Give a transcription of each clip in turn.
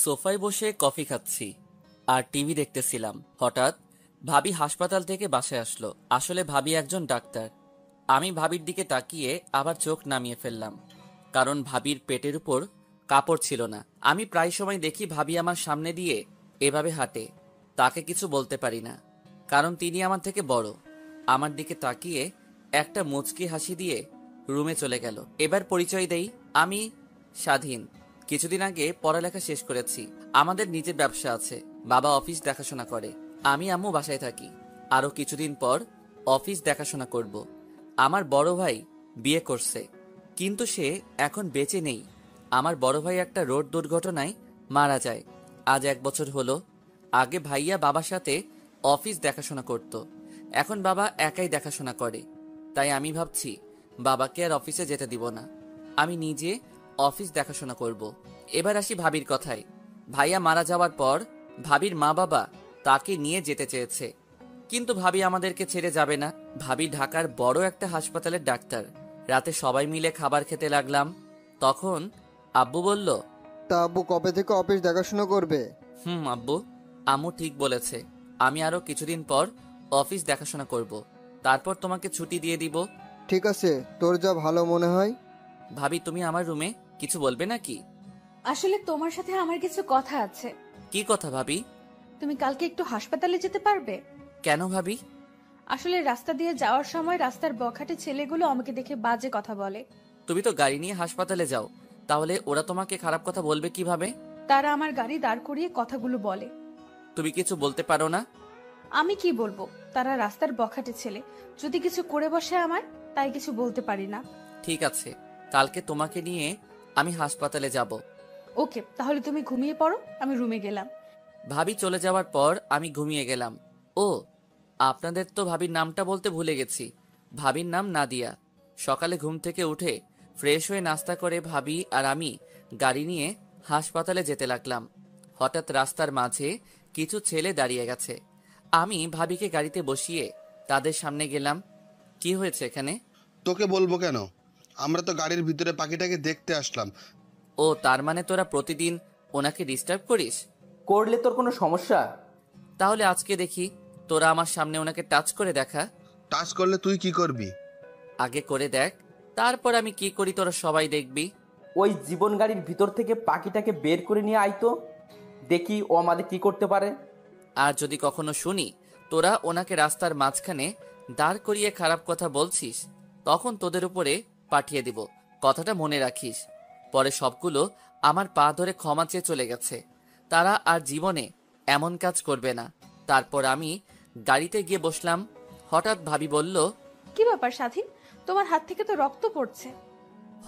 সোফায় বসে কফি খাচ্ছি আর টিভি দেখতেছিলাম। হঠাৎ ভাবি হাসপাতাল থেকে বাসায় আসলো। আসলে ভাবি একজন ডাক্তার। আমি ভাবির দিকে তাকিয়ে আবার চোখ নামিয়ে ফেললাম, কারণ ভাবির পেটের উপর কাপড় ছিল না। আমি প্রায় সময় দেখি ভাবি আমার সামনে দিয়ে এভাবে হাঁটে। তাকে কিছু বলতে পারি না, কারণ তিনি আমার থেকে বড়। আমার দিকে তাকিয়ে একটা মুচকি হাসি দিয়ে রুমে চলে গেল। এবার পরিচয় দেই, আমি স্বাধীন। কিছুদিন আগে পড়ালেখা শেষ করেছি। আমাদের নিজের ব্যবসা আছে। বাবা অফিস দেখাশোনা করে, আমি আম্মু বাসায় থাকি। আরো কিছুদিন পর অফিস দেখাশোনা করব। আমার বড় ভাই বিয়ে করছে, কিন্তু সে এখন বেঁচে নেই। আমার বড় ভাই একটা রোড দুর্ঘটনায় মারা যায় আজ 1 বছর হলো। আগে ভাইয়া বাবার সাথে অফিস দেখাশোনা করত, এখন বাবা একাই দেখাশোনা করে। তাই আমি ভাবছি বাবাকে আর অফিসে যেতে দিব না, আমি নিজে অফিস দেখাশোনা করব। এবার আসি ভাবির কথায়। ভাইয়া মারা যাওয়ার পর ভাবির মা বাবা তাকে নিয়ে যেতে চেয়েছে, কিন্তু ভাবি আমাদেরকে ছেড়ে যাবে না। ভাবি ঢাকার বড় একটা হাসপাতালের ডাক্তার। রাতে সবাই মিলে খাবার খেতে লাগলাম, তখন আব্বু বলল, তা আব্বু কবে থেকে অফিস দেখাশোনা করবে? আব্বু, আম্মু ঠিক বলেছে। আমি আরো কিছুদিন পর অফিস দেখাশোনা করব, তারপর তোমাকে ছুটি দিয়ে দিব। ঠিক আছে, তোর যা ভালো মনে হয়। ভাবি, তুমি আমার রুমে কিছু বলবে নাকি? আসলে তোমার সাথে আমার কিছু কথা আছে। কি কথা ভাবি? তুমি কালকে একটু হাসপাতালে যেতে পারবে? কেন ভাবি? আসলে রাস্তা দিয়ে যাওয়ার সময় রাস্তার বখাটে ছেলেগুলো আমাকে দেখে বাজে কথা বলে। তুমি তো গাড়ি নিয়ে হাসপাতালে যাও, তাহলে ওরা তোমাকে খারাপ কথা বলবে কিভাবে? তারা আমার গাড়ি দাঁড় করিয়ে কথাগুলো বলে। তুমি কিছু বলতে পারো না? আমি কি বলবো? তারা রাস্তার বখাটে ছেলে, যদি কিছু করে বসে আমার, তাই কিছু বলতে পারি না। ঠিক আছে, কালকে তোমাকে নিয়ে আমি হাসপাতালে যাব। ওকে, তাহলে তুমি ঘুমিয়ে পড়ো, আমি রুমে গেলাম। ভাবি চলে যাওয়ার পর আমি ঘুমিয়ে গেলাম। ও, আপনাদের তো ভাবির নামটা বলতে ভুলে গেছি। ভাবির নাম নাদিয়া। সকালে ঘুম থেকে উঠে ফ্রেশ হয়ে নাস্তা করে ভাবি আর আমি গাড়ি নিয়ে হাসপাতালে যেতে লাগলাম। হঠাৎ রাস্তার মাঝে কিছু ছেলে দাঁড়িয়ে গেছে। আমি ভাবিকে গাড়িতে বসিয়ে তাদের সামনে গেলাম। কি হয়েছে এখানে? তোকে বলবো কেন, আমরা তো গাড়ির ভিতরে পাখিটাকে দেখতে আসলাম। ও, তার মানে তোরা প্রতিদিন ওনাকে ডিস্টার্ব করিস? করলে তোর কোনো সমস্যা? তাহলে আজকে দেখি তোরা আমার সামনে ওনাকে টাচ করে দেখা। টাচ করলে তুই কি করবি? আগে করে দেখ, তারপর আমি কি করি তোরা সবাই দেখবি। ওই জীবন গাড়ির ভিতর থেকে পাখিটাকে বের করে নিয়ে আইতো, দেখি ও আমাদের কি করতে পারে। আর যদি কখনো শুনি তোরা ওনাকে রাস্তার মাঝখানে দাঁড় করিয়ে খারাপ কথা বলছিস, তখন তোদের উপরে পাঠিয়ে দিব। কথাটা মনে রাখিস। পরে সবগুলো আমার পা ধরে ক্ষমা চেয়ে চলে গেছে। তারা আর জীবনে এমন কাজ করবে না। তারপর আমি গাড়িতে গিয়ে বসলাম। হঠাৎ ভাবি বলল, কি ব্যাপার স্বাধীন, তোমার হাত থেকে তো রক্ত পড়ছে।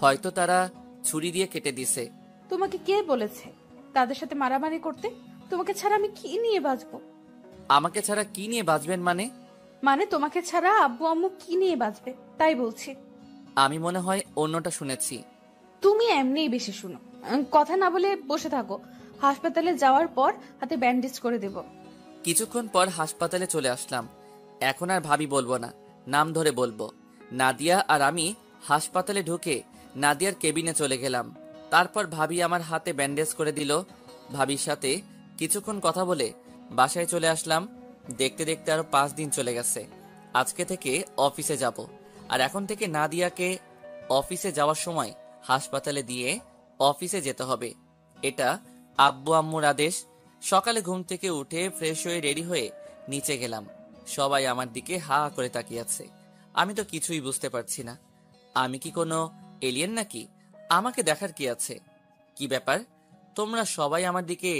হয়তো তারা ছুরি দিয়ে কেটে দিছে। তোমাকে কে বলেছে তাদের সাথে মারামারি করতে? তোমাকে ছাড়া আমি কি নিয়ে বাঁচবো? আমাকে ছাড়া কি নিয়ে বাঁচবেন মানে? মানে তোমাকে ছাড়া আব্বু আম্মু কি নিয়ে বাঁচবে, তাই বলছি। আমি মনে হয় অন্যটা শুনেছি। তুমি এমনিই বেশি শুনো। কথা না বলে বসে থাকো, হাসপাতালে যাওয়ার পর হাতে ব্যান্ডেজ করে দেব। কিছুক্ষণ পর হাসপাতালে চলে আসলাম। এখন আর ভাবি বলবো না, নাম ধরে বলবো। নাদিয়া আর আমি হাসপাতালে ঢুকে নাদিয়ার কেবিনে চলে গেলাম। তারপর ভাবি আমার হাতে ব্যান্ডেজ করে দিল। ভাবির সাথে কিছুক্ষণ কথা বলে বাসায় চলে আসলাম। দেখতে দেখতে আরো 5 দিন চলে গেছে। আজকে থেকে অফিসে যাব, আর এখন থেকে নাদিয়াকে অফিসে যাওয়ার সময় হাসপাতালে দিয়ে অফিসে যেতে হবে। এটা আব্বু আম্মুর আদেশ। সকালে ঘুম থেকে উঠে ফ্রেশ হয়ে রেডি হয়ে নিচে গেলাম। সবাই আমার দিকে হা হা করে তাকিয়ে আছে। আমি তো কিছুই বুঝতে পারছি না। আমি কি কোনো এলিয়েন নাকি? আমাকে দেখার কি আছে? কি ব্যাপার, তোমরা সবাই আমার দিকে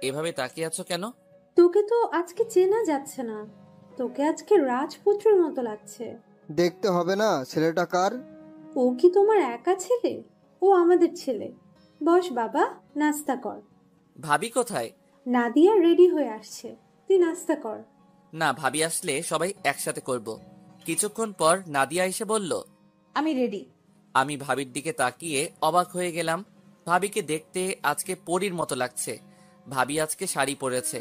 এভাবে তাকিয়ে আছো কেন? তোকে তো আজকে চেনা যাচ্ছে না, তোকে আজকে রাজপুত্রের মতো লাগছে। দেখতে হবে না ছেলেটা কার? ও কি তোমার একা ছেলে? ও আমাদের ছেলে। বস বাবা, নাস্তা কর। ভাবি কোথায়? নাদিয়া রেডি হয়ে আসছে, তুই নাস্তা কর। না, ভাবি আসলে সবাই একসাথে করব। কিছুক্ষণ পর নাদিয়া এসে বলল, আমি রেডি। আমি ভাবির দিকে তাকিয়ে অবাক হয়ে গেলাম। ভাবিকে দেখতে আজকে পরীর মতো লাগছে। ভাবি আজকে শাড়ি পরেছে।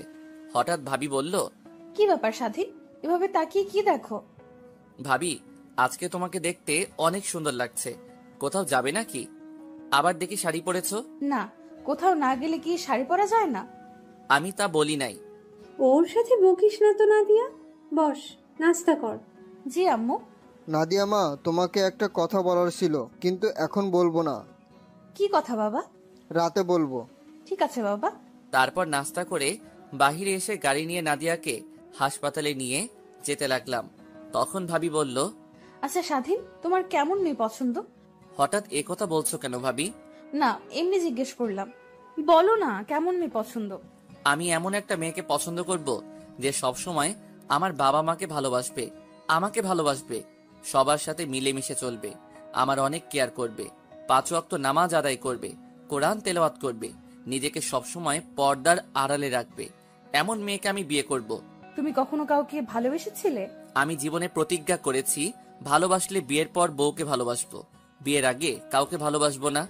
হঠাৎ ভাবি বলল, কি ব্যাপার স্বাধীন, এভাবে তাকিয়ে কি দেখো? ভাবি, আজকে তোমাকে দেখতে অনেক সুন্দর লাগছে। কোথাও যাবে নাকি? আবার দেখি শাড়ি পরেছো। না, কোথাও না গেলে কি শাড়ি পরা যায় না? আমি তা বলি নাই। ওর সাথে বকিস না তো নাদিয়া, বস নাস্তা কর। জি আম্মু। নাদিয়া মা, তোমাকে একটা কথা বলার ছিল, কিন্তু এখন বলবো না, কি কথা বাবা? রাতে বলবো। ঠিক আছে বাবা। তারপর নাস্তা করে বাহিরে এসে গাড়ি নিয়ে নাদিয়াকে হাসপাতালে নিয়ে যেতে লাগলাম। তখন ভাবি বলল, আচ্ছা স্বাধীন, তোমার কেমন মেয়ে পছন্দ? হঠাৎ এ কথা বলছো কেন ভাবি? না, এমনি জিজ্ঞেস করলাম। বলো না, কেমন মেয়ে পছন্দ? আমি এমন একটা মেয়েকে পছন্দ করব যে সবসময় আমার বাবা মাকে ভালোবাসবে, আমাকে ভালোবাসবে, সবার সাথে মিলেমিশে চলবে, আমার অনেক কেয়ার করবে, 5 ওয়াক্ত নামাজ আদায় করবে, কোরআন তেলাওয়াত করবে, নিজেকে সবসময় পর্দার আড়ালে রাখবে। এমন মেয়েকে আমি বিয়ে করব। তুমি কখনো কাউকে ভালোবেসেছিলে? আমি জীবনে প্রতিজ্ঞা করেছি, ভালোবাসলে বিয়ের পর বউকে ভালোবাসবো, বিয়ের আগে কাউকে ভালোবাসবো না।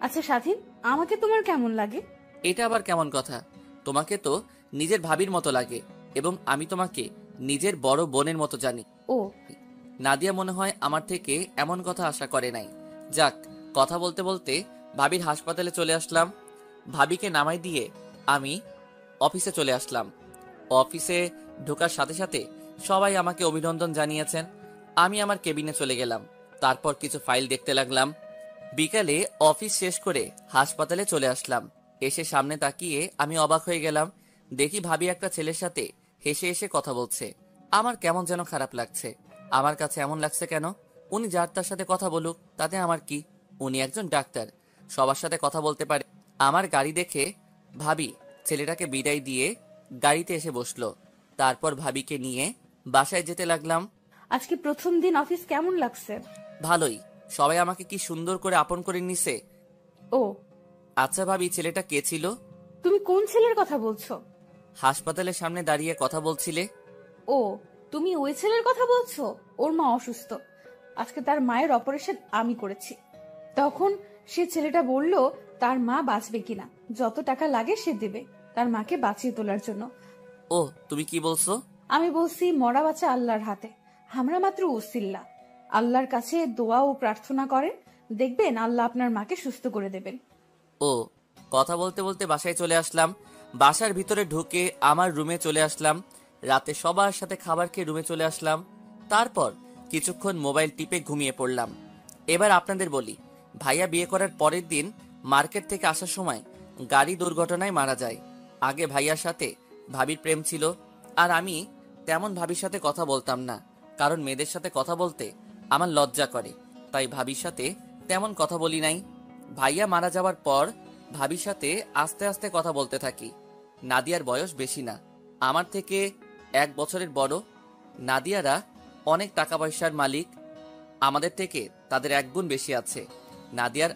আচ্ছা স্বাধীন, আমাকে তোমার কেমন লাগে? এটা আবার কেমন কথা? তোমাকে তো নিজের ভাবির মতো লাগে, এবং আমি তোমাকে নিজের বড় বোনের মতো জানি। ও, নাদিয়া মনে হয় আমার থেকে এমন কথা আশা করে নাই। যাক, কথা বলতে বলতে ভাবির হাসপাতালে চলে আসলাম। ভাবিকে নামাই দিয়ে আমি অফিসে চলে আসলাম। অফিসে ঢোকার সাথে সাথে সবাই আমাকে অভিনন্দন জানিয়েছেন। আমি আমার কেবিনে চলে গেলাম। তারপর কিছু ফাইল দেখতে লাগলাম। বিকালে অফিস শেষ করে হাসপাতালে চলে আসলাম। এসে সামনে তাকিয়ে আমি অবাক হয়ে গেলাম। দেখি ভাবি একটা ছেলের সাথে হেসে হেসে কথা বলছে। আমার কেমন যেন খারাপ লাগছে। আমার কাছে এমন লাগছে কেন? উনি যার তার সাথে কথা বলুক, তাতে আমার কি? উনি একজন ডাক্তার, সবার সাথে কথা বলতে পারে। আমার গাড়ি দেখে ভাবি ছেলেটাকে বিদায় দিয়ে গাড়িতে এসে বসলো। তারপর ভাবিকে নিয়ে বাসায় যেতে লাগলাম। আজকে প্রথম দিন অফিস কেমন লাগছে? ভালোই, সবাই আমাকে কি সুন্দর করে আপন করে নিছে। ও, আচ্ছা ভাবি, ছেলেটা কে ছিল? তুমি কোন ছেলের কথা বলছো? হাসপাতালের সামনে দাঁড়িয়ে কথা বলছিলে। ও, তুমি ওই ছেলের কথা বলছো? ওর মা অসুস্থ, আজকে তার মায়ের অপারেশন আমি করেছি। তখন সে ছেলেটা বলল তার মা বাঁচবে কিনা, যত টাকা লাগে সে দেবে তার মাকে বাঁচিয়ে তোলার জন্য। ও, তুমি কি বলছো? আমি বলছি মরা বাঁচা আল্লাহর হাতে, আমরা মাত্র উসিল্লা। আল্লাহর কাছে দোয়া ও প্রার্থনা করেন, দেখবেন আল্লাহ আপনার মাকে সুস্থ করে দেবেন। ও, কথা বলতে বলতে বাসায় চলে আসলাম। বাসার ভিতরে ঢুকে আমার রুমে চলে আসলাম। রাতে সবার সাথে খাবার খেয়ে রুমে চলে আসলাম। তারপর কিছুক্ষণ মোবাইল টিপে ঘুমিয়ে পড়লাম। এবার আপনাদের বলি, ভাইয়া বিয়ে করার পরের দিন মার্কেট থেকে আসার সময় গাড়ি দুর্ঘটনায় মারা যায়। আগে ভাইয়ার সাথে ভাবির প্রেম ছিল, আর আমি তেমন ভাবির সাথে কথা বলতাম না, কারণ মেয়েদের সাথে কথা বলতে আমার লজ্জা করে, তাই ভাবির সাথে তেমন কথা বলি নাই। ভাইয়া মারা যাওয়ার পর ভাবির সাথে আস্তে আস্তে কথা বলতে থাকি। নাদিয়ার বয়স বেশি না, আমার থেকে 1 বছরের বড়। নাদিয়ারা অনেক টাকা পয়সার মালিক, আমাদের থেকে তাদের 1 গুণ বেশি আছে। নাদিয়ার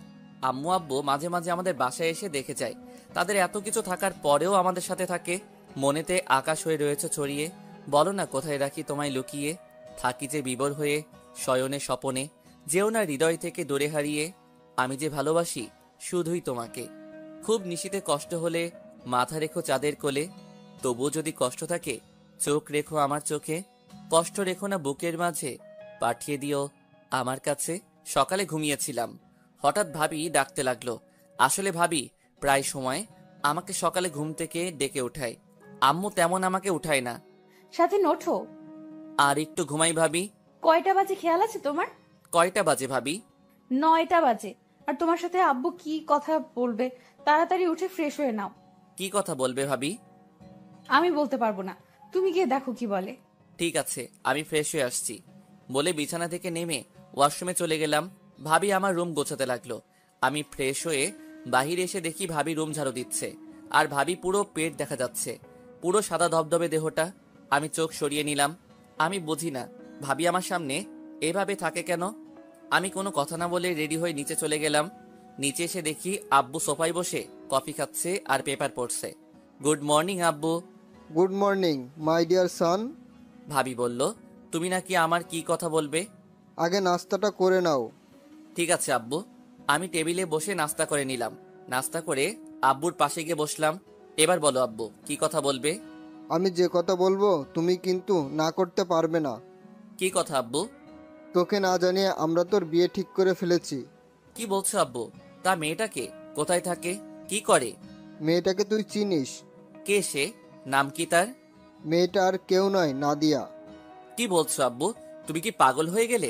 আম্মু আব্বু মাঝে মাঝে আমাদের বাসায় এসে দেখে যায়। তাদের এত কিছু থাকার পরেও আমাদের সাথে থাকে। মনেতে আকাশ হয়ে রয়েছে ছড়িয়ে, বলো না কোথায় রাখি তোমায় লুকিয়ে। থাকি যে বিবর হয়ে শয়নে স্বপনে, যেও না হৃদয় থেকে দূরে হারিয়ে। আমি যে ভালোবাসি শুধুই তোমাকে। খুব নিশীতে কষ্ট হলে মাথা রেখো চাঁদের কোলে, তবুও যদি কষ্ট থাকে চোখ রেখো আমার চোখে। কষ্ট রেখো না বুকের মাঝে, পাঠিয়ে দিও আমার কাছে। সকালে ঘুমিয়েছিলাম, হঠাৎ ভাবি ডাকতে লাগলো। আসলে ভাবি প্রায় সময় আমাকে সকালে ঘুম থেকে ডেকে উঠায়। আম্মু তেমন আমাকে উঠায় না। স্বাধীন ওঠো। আর একটু ঘুমাই ভাবি। কয়টা বাজে খেয়াল আছে তোমার? কয়টা বাজে ভাবি? 9টা বাজে। আর তোমার সাথে আব্বু কি কথা বলবে, তাড়াতাড়ি উঠে ফ্রেশ হয়ে নাও। কি কথা বলবে ভাবি? আমি বলতে পারবো না, তুমি গিয়ে দেখো কি বলে। ঠিক আছে, আমি ফ্রেশ হয়ে আসছি বলে বিছানা থেকে নেমে ওয়াশরুমে চলে গেলাম। ভাবি আমার রুম গোছাতে লাগলো। আমি ফ্রেশ হয়ে বাহিরে এসে দেখি ভাবি রুম ঝাড়ু দিচ্ছে, আর ভাবি পুরো পেট দেখা যাচ্ছে, পুরো সাদা ধবধবে দেহটা। আমি চোখ সরিয়ে নিলাম। আমি বুঝি না ভাবি আমার সামনে এভাবে থাকে কেন। আমি কোনো কথা না বলে রেডি হয়ে নিচে চলে গেলাম। নিচে এসে দেখি আব্বু সোফায় বসে কফি খাচ্ছে আর পেপার পড়ছে। গুড মর্নিং আব্বু। Good morning my dear son. ভাবি বলল, তুমি নাকি আমার কি কথা বলবে? আগে নাস্তাটা করে নাও। ঠিক আছে আব্বু। আমি টেবিলে বসে নাস্তা করে নিলাম। নাস্তা করে আব্বুর পাশে গিয়ে বসলাম। এবার বলো আব্বু, কি কথা বলবে? আমি যে কথা বলবো তুমি কিন্তু না করতে পারবে না। কি কথা আব্বু? তোকে না জানিয়ে আমরা তোর বিয়ে ঠিক করে ফেলেছি। কি বলছো আব্বু? তা মেয়েটাকে কোথায় থাকে? কি করে? মেয়েটাকে তুই চিনিস? কে সে? নাম কি তার? মেয়েটা আর কেউ নয়, নাদিয়া। কি বলছো আব্বু? তুমি কি পাগল হয়ে গেলে?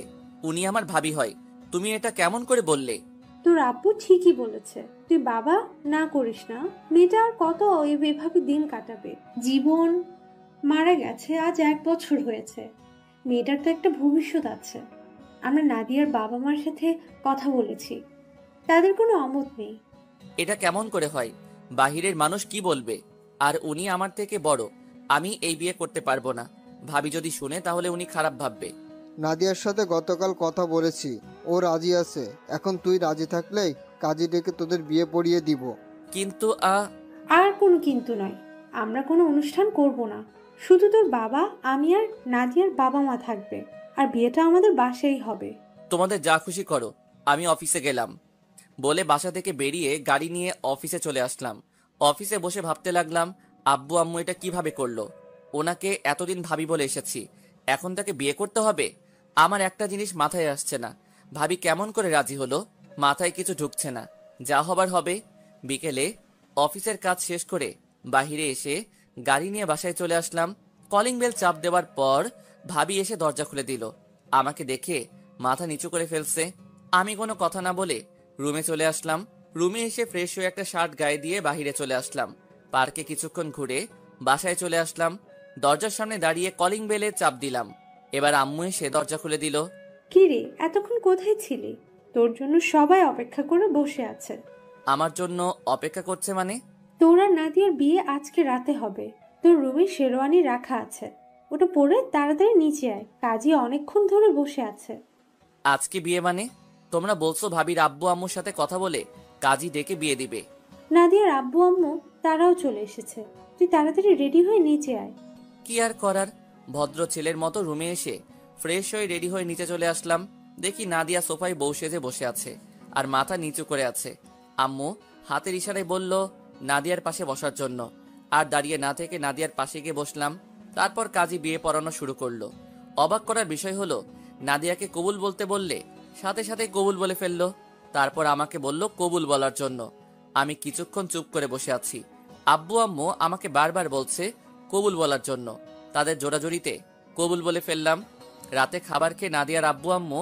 উনি আমার ভাবি হয়। তুমি এটা কেমন করে বললে? তোর আব্বু ঠিকই বলেছে, তুই বাবা না করিস না। মেয়েটা আর কত এভাবে দিন কাটাবে? জীবন মারা গেছে, আজ 1 বছর হয়েছে। মেয়েটার তো একটা ভবিষ্যৎ আছে। আমরা নাদিয়ার বাবা মার সাথে কথা বলেছি, তাদের কোনো অমত নেই। এটা কেমন করে হয়? বাহিরের মানুষ কি বলবে? আর উনি আমার থেকে বড়। আমি এই বিয়ে করতে পারবো না। ভাবি যদি শুনে তাহলে উনি খারাপ ভাববে। নাদিয়ার সাথে গতকাল কথা বলেছি, ও রাজি আছে। এখন তুই রাজি থাকলেই কাজী ডেকে তোদের বিয়ে পড়িয়ে দিব। কিন্তু আর কোনো কিন্তু নয়, আমরা কোনো অনুষ্ঠান করব না। শুধু তোর বাবা, আমি আর নাদিয়ার বাবা মা থাকবে, আর বিয়েটা আমাদের বাসায় হবে। তোমাদের যা খুশি করো, আমি অফিসে গেলাম বলে বাসা থেকে বেরিয়ে গাড়ি নিয়ে অফিসে চলে আসলাম। অফিসে বসে ভাবতে লাগলাম, আব্বু আম্মু এটা কিভাবে করলো? ওনাকে এতদিন ভাবি বলে এসেছি, এখন তাকে বিয়ে করতে হবে? আমার একটা জিনিস মাথায় আসছে না, ভাবি কেমন করে রাজি হলো? মাথায় কিছু ঢুকছে না। যা হবার হবে। বিকেলে অফিসের কাজ শেষ করে বাহিরে এসে গাড়ি নিয়ে বাসায় চলে আসলাম। কলিং বেল চাপ দেওয়ার পর ভাবি এসে দরজা খুলে দিল। আমাকে দেখে মাথা নিচু করে ফেলছে। আমি কোনো কথা না বলে রুমে চলে আসলাম। রুমে এসে ফ্রেশ হয়ে একটা শার্ট গায়ে দিয়ে বাহিরে চলে আসলাম। পার্কে কিছুক্ষণ ঘুরে বাসায় চলে আসলাম। দরজার সামনে দাঁড়িয়ে কলিং বেলে চাপ দিলাম। এবার আম্মু এসে দরজা খুলে দিল। কি রে, এতক্ষণ কোথায় ছিলি? তোর জন্য সবাই অপেক্ষা করে বসে আছে। আমার জন্য অপেক্ষা করছে মানে? তোর আর নাদিয়ার বিয়ে আজকে রাতে হবে। তোর রুমে শেরওয়ানি রাখা আছে, ওটা পরে তাড়াতাড়ি নিচে আয়। কাজী অনেকক্ষণ ধরে বসে আছে। আজকে বিয়ে মানে? তোমরা বলছো ভাবির আব্বু আম্মুর সাথে কথা বলে কাজী ডেকে বিয়ে দিবে। নাদিয়ার আব্বু আম্মু তারাও চলে এসেছে, তুই তাড়াতাড়ি রেডি হয়ে নিচে আয়। কি আর করার, ভদ্র ছেলের মতো রুমে এসে ফ্রেশ হয়ে রেডি হয়ে নিচে চলে আসলাম। দেখি নাদিয়া সোফায় বউ সেজে বসে আছে আর মাথা নিচু করে আছে। আম্মু হাতের ইশারায় বলল নাদিয়ার পাশে বসার জন্য, আর দাঁড়িয়ে না থেকে নাদিয়ার পাশে গিয়ে বসলাম। তারপর কাজী বিয়ে পড়ানো শুরু করলো। অবাক করার বিষয় হলো, নাদিয়াকে কবুল বলতে বললে সাথে সাথে কবুল বলে ফেললো। তারপর আমাকে বলল কবুল বলার জন্য। আমি কিছুক্ষণ চুপ করে বসে আছি। আব্বু আম্মু আমাকে বারবার বলছে কবুল বলার জন্য। তাদের জোড়াজড়িতে কবুল বলে ফেললাম। রাতে খাবার খেয়ে নাদিয়ার আব্বু আম্মু,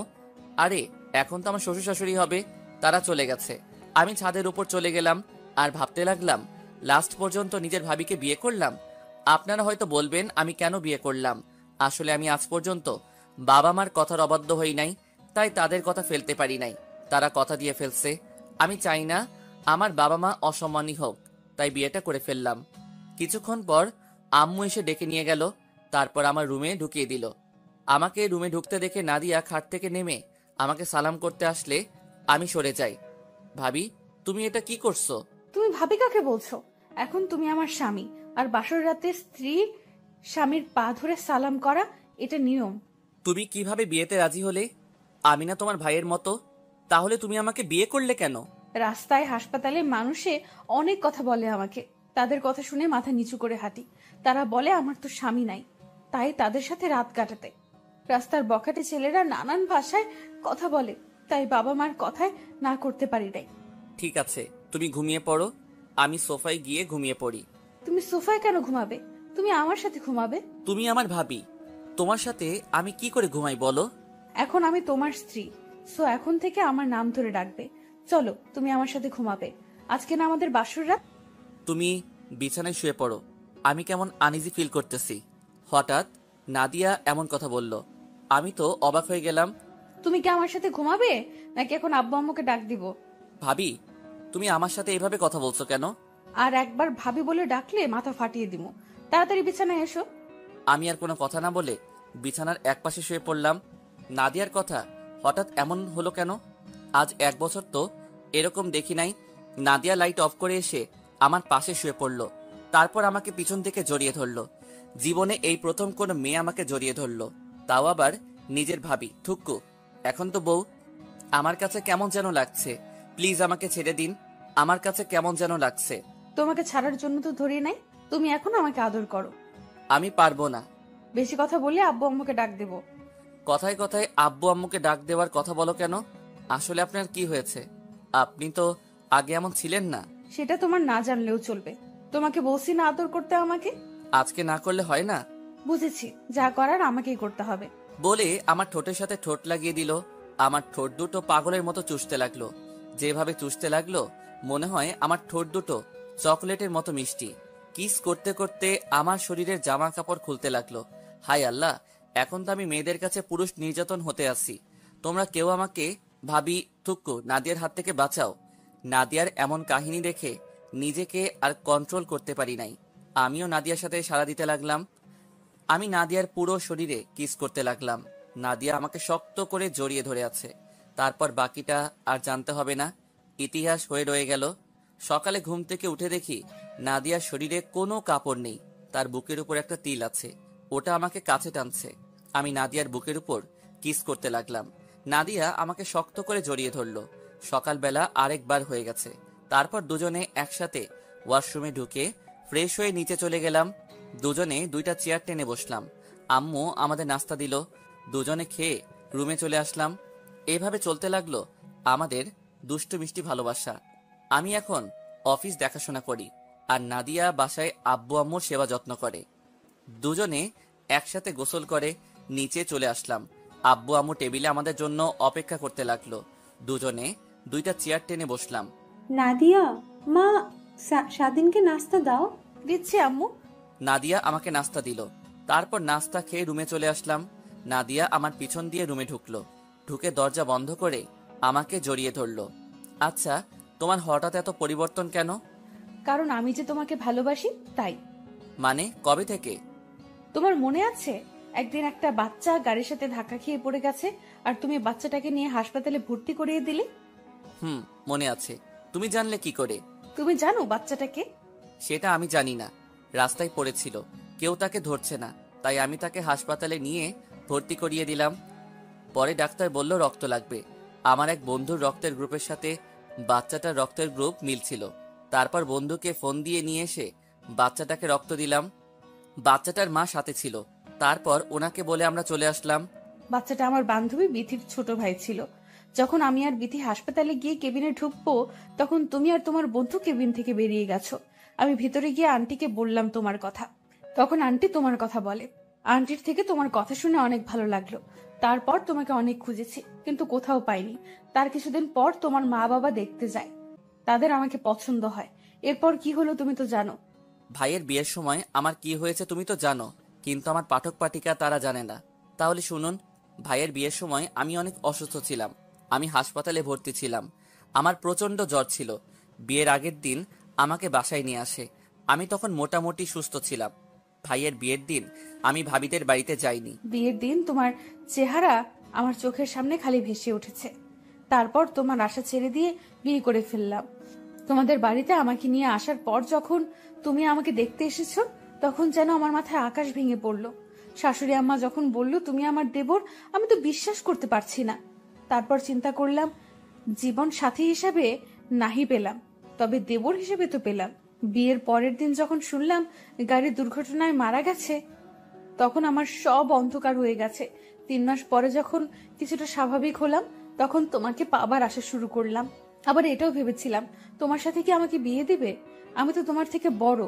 আরে এখন তো আমার শ্বশুর শাশুড়ি হবে, তারা চলে গেছে। আমি ছাদের উপর চলে গেলাম আর ভাবতে লাগলাম, লাস্ট পর্যন্ত নিজের ভাবিকে বিয়ে করলাম। আপনারা হয়তো বলবেন আমি কেন বিয়ে করলাম। আসলে আমি আজ পর্যন্ত বাবা মার কথার অবাধ্য হই নাই, তাই তাদের কথা ফেলতে পারি নাই। তারা কথা দিয়ে ফেলছে। আমি চাই না আমার বাবা মা অসম্মানী হোক, তাই বিয়েটা করে ফেললাম। কিছুক্ষণ পর আম্মু এসে ডেকে নিয়ে গেল, তারপর আমার রুমে ঢুকিয়ে দিল। আমাকে রুমে ঢুকতে দেখে নাদিয়া খাট থেকে নেমে আমাকে সালাম করতে আসলে আমি সরে যাই। ভাবি, তুমি এটা কি করছো? তুমি ভাবি কাকে বলছো? এখন তুমি আমার স্বামী, আর বাসর রাতে স্ত্রী স্বামীর পা ধরে সালাম করা এটা নিয়ম। তুমি কিভাবে বিয়েতে রাজি হলে? আমি না তোমার ভাইয়ের মতো? তাহলে তুমি আমাকে বিয়ে করলে কেন? রাস্তায়, হাসপাতালে মানুষে অনেক কথা বলে আমাকে, তাদের কথা শুনে মাথা নিচু করে হাঁটি। তারা বলে আমার তো স্বামী নাই, তাই তাদের সাথে রাত কাটাতে। রাস্তার বখাটে ছেলেরা নানান ভাষায় কথা বলে, তাই বাবা মার কথায় না করতে পারি নাই। ঠিক আছে, তুমি ঘুমিয়ে পড়ো, আমি সোফায় গিয়ে ঘুমিয়ে পড়ি। তুমি সোফায় কেন ঘুমাবে? তুমি আমার সাথে ঘুমাবে। তুমি আমার ভাবি, তোমার সাথে আমি কি করে ঘুমাই বলো? এখন আমি তোমার স্ত্রী, সো এখন থেকে আমার নাম ধরে ডাকবে। চলো, তুমি আমার সাথে ঘুমাবে। আজকে না আমাদের বাসর রাত। তুমি বিছানায় শুয়ে পড়ো, আমি কেমন আনইজি ফিল করতেছি। হঠাৎ নাদিয়া এমন কথা বলল। আমি তো অবাক হয়ে গেলাম। তুমি কি আমার সাথে ঘুমাবে, নাকি এখন আব্বু আম্মুকে ডাক দিব? ভাবি, তুমি আমার সাথে এভাবে কথা বলছো কেন? আর একবার ভাবি বলে ডাকলে মাথা ফাটিয়ে দিব। তাড়াতাড়ি বিছানায় এসো। আমি আর কোনো কথা না বলে বিছানার একপাশে শুয়ে পড়লাম। নাদিয়ার কথা হঠাৎ এমন হলো কেন? আজ 1 বছর তো এরকম দেখি নাই। নাদিয়া লাইট অফ করে এসে আমার পাশে শুয়ে পড়ল, তারপর আমাকে পিছন থেকে জড়িয়ে ধরল। জীবনে এই প্রথম কোনো মেয়ে আমাকে জড়িয়ে ধরল, তাও আবার নিজের ভাবি। থুক্কু, এখন তো বউ। আমার কাছে কেমন যেন লাগছে, প্লিজ আমাকে ছেড়ে দিন। আমার কাছে কেমন যেন লাগছে। তোমাকে ছাড়ার জন্য তো ধরে নাই, তুমি এখন আমাকে আদর করো। আমি পারবো না। বেশি কথা বলে আব্বু আম্মুকে ডাক দেব। কথায় কথায় আব্বু আম্মুকে ডাক দেওয়ার কথা বলো কেন? আসলে আপনার কি হয়েছে? আপনি তো আগে এমন ছিলেন না। সেটা তোমার না জানলেও চলবে। তোমাকে বলছি না আদর করতে আমাকে। আজকে না করলে হয় না? বুঝেছি, যা করার আমাকেই করতে হবে। বলে আমার ঠোঁটের সাথে ঠোঁট লাগিয়ে দিল। আমার ঠোঁট দুটো পাগলের মতো চুষতে লাগলো। যেভাবে চুষতে লাগলো মনে হয় আমার ঠোঁট দুটো চকলেটের মতো মিষ্টি। কিস করতে করতে আমার শরীরের জামা কাপড় খুলতে লাগলো। হায় আল্লাহ, এখন তো আমি মেয়েদের কাছে পুরুষ নির্যাতন হতে আসি। তোমরা কেউ আমাকে ভাবি থুক্কু নাদিয়ার হাত থেকে বাঁচাও। নাদিয়ার এমন কাহিনী দেখে নিজেকে আর কন্ট্রোল করতে পারি নাই। আমিও নাদিয়ার সাথে সাড়া দিতে লাগলাম। আমি নাদিয়ার পুরো শরীরে কিস করতে লাগলাম। নাদিয়া আমাকে শক্ত করে জড়িয়ে ধরে আছে। তারপর বাকিটা আর জানতে হবে না, ইতিহাস হয়ে রয়ে গেল। সকালে ঘুম থেকে উঠে দেখি নাদিয়ার শরীরে কোনো কাপড় নেই, তার বুকের উপর একটা তিল আছে। ওটা আমাকে কাছে টানছে। আমি নাদিয়ার বুকের উপর কিস করতে লাগলাম। নাদিয়া আমাকে শক্ত করে জড়িয়ে ধরলো। সকালবেলা আরেকবার হয়ে গেছে। তারপর দুজনে একসাথে ওয়াশরুমে ঢুকে ফ্রেশ হয়ে নিচে চলে গেলাম। দুজনে দুইটা চেয়ার টেনে বসলাম। আম্মু আমাদের নাস্তা দিল। দুজনে খেয়ে রুমে চলে আসলাম। এভাবে চলতে লাগলো আমাদের দুষ্টু মিষ্টি ভালোবাসা। আমি এখন অফিস দেখাশোনা করি, আর নাদিয়া বাসায় আব্বু আম্মুর সেবা যত্ন করে। দুজনে একসাথে গোসল করে নিচে চলে আসলাম। আব্বু আম্মু টেবিলে আমাদের জন্য অপেক্ষা করতে লাগলো। দুজনে দুইটা চেয়ার টেনে বসলাম। নাদিয়া, মা স্বাধীনকে নাস্তা দাও। দিচ্ছি আম্মু। নাদিয়া আমাকে নাস্তা দিল। তারপর নাস্তা খেয়ে রুমে চলে আসলাম। নাদিয়া আমার পিছন দিয়ে রুমে ঢুকলো। ঢুকে দরজা বন্ধ করে আমাকে জড়িয়ে ধরলো। আচ্ছা, তোমার হঠাৎ এত পরিবর্তন কেন? কারণ আমি যে তোমাকে ভালোবাসি তাই। মানে কবে থেকে? তোমার মনে আছে একদিন একটা বাচ্চা গাড়ির সাথে ধাক্কা খেয়ে পড়ে গেছে, আর তুমি বাচ্চাটাকে নিয়ে হাসপাতালে ভর্তি করিয়ে দিলে? মনে আছে। তুমি জানলে কি করে? তুমি জানো বাচ্চাটাকে? সেটা আমি জানি না। রাস্তায় পড়েছিল, কেউ তাকে ধরছে না, তাই আমি তাকে হাসপাতালে নিয়ে ভর্তি করিয়ে দিলাম। পরে ডাক্তার বলল রক্ত লাগবে। আমার এক বন্ধুর রক্তের গ্রুপের সাথে বাচ্চাটার রক্তের গ্রুপ মিলছিল। তারপর বন্ধুকে ফোন দিয়ে নিয়ে এসে বাচ্চাটাকে রক্ত দিলাম। বাচ্চাটার মা সাথে ছিল। তারপর ওনাকে বলে আমরা চলে আসলাম। বাচ্চাটা আমার বান্ধবী বিথির ছোট ভাই ছিল। যখন আমি আর বিথি হাসপাতালে গিয়ে কেবিনে ঢুকবো, তখন তুমি আর তোমার বন্ধু কেবিন থেকে বেরিয়ে গেছো। আমি ভিতরে গিয়ে আন্টিকে বললাম তোমার কথা। তখন আন্টি তোমার কথা বলে। আন্টির থেকে তোমার কথা শুনে অনেক ভালো লাগলো। তারপর তোমাকে অনেক খুঁজেছি, কিন্তু কোথাও পাইনি। তার কিছুদিন পর তোমার মা বাবা দেখতে যায়, তাদের আমাকে পছন্দ হয়। এরপর কি হলো তুমি তো জানো। ভাইয়ের বিয়ের সময় আমার কি হয়েছে তুমি তো জানো, কিন্তু আমার পাঠক পাঠিকা তারা জানে না। তাহলে শুনুন, ভাইয়ের বিয়ের সময় আমি অনেক অসুস্থ ছিলাম। আমি হাসপাতালে ভর্তি ছিলাম। আমার প্রচন্ড জ্বর ছিল। বিয়ের আগের দিন আমাকে বাসায় নিয়ে আসে। আমি তখন মোটামুটি সুস্থ ছিলাম। ভাইয়ের বিয়ের দিন আমি ভাবিদের বাড়িতে যাইনি। বিয়ের দিন তোমার চেহারা আমার চোখের সামনে খালি ভেসে উঠেছে। তারপর তোমার আশা ছেড়ে দিয়ে বিয়ে করে ফেললাম। তোমাদের বাড়িতে আমাকে নিয়ে আসার পর যখন তুমি আমাকে দেখতে এসেছো, তখন যেন আমার মাথায় আকাশ ভেঙে পড়লো। শাশুড়ি আম্মা যখন বলল তুমি আমার দেবর, আমি তো বিশ্বাস করতে পারছি না। তারপর চিন্তা করলাম, জীবন সাথী হিসেবে নাহি পেলাম, তবে দেবর হিসেবে তো পেলাম। বিয়ের পরের দিন যখন শুনলাম গাড়ির দুর্ঘটনায় মারা গেছে, তখন আমার সব অন্ধকার হয়ে গেছে। 3 মাস পরে যখন কিছুটা স্বাভাবিক হলাম, তখন তোমাকে পাবার আশা শুরু করলাম। আবার এটাও ভেবেছিলাম তোমার সাথে কি আমাকে বিয়ে দিবে। আমি তো তোমার থেকে বড়।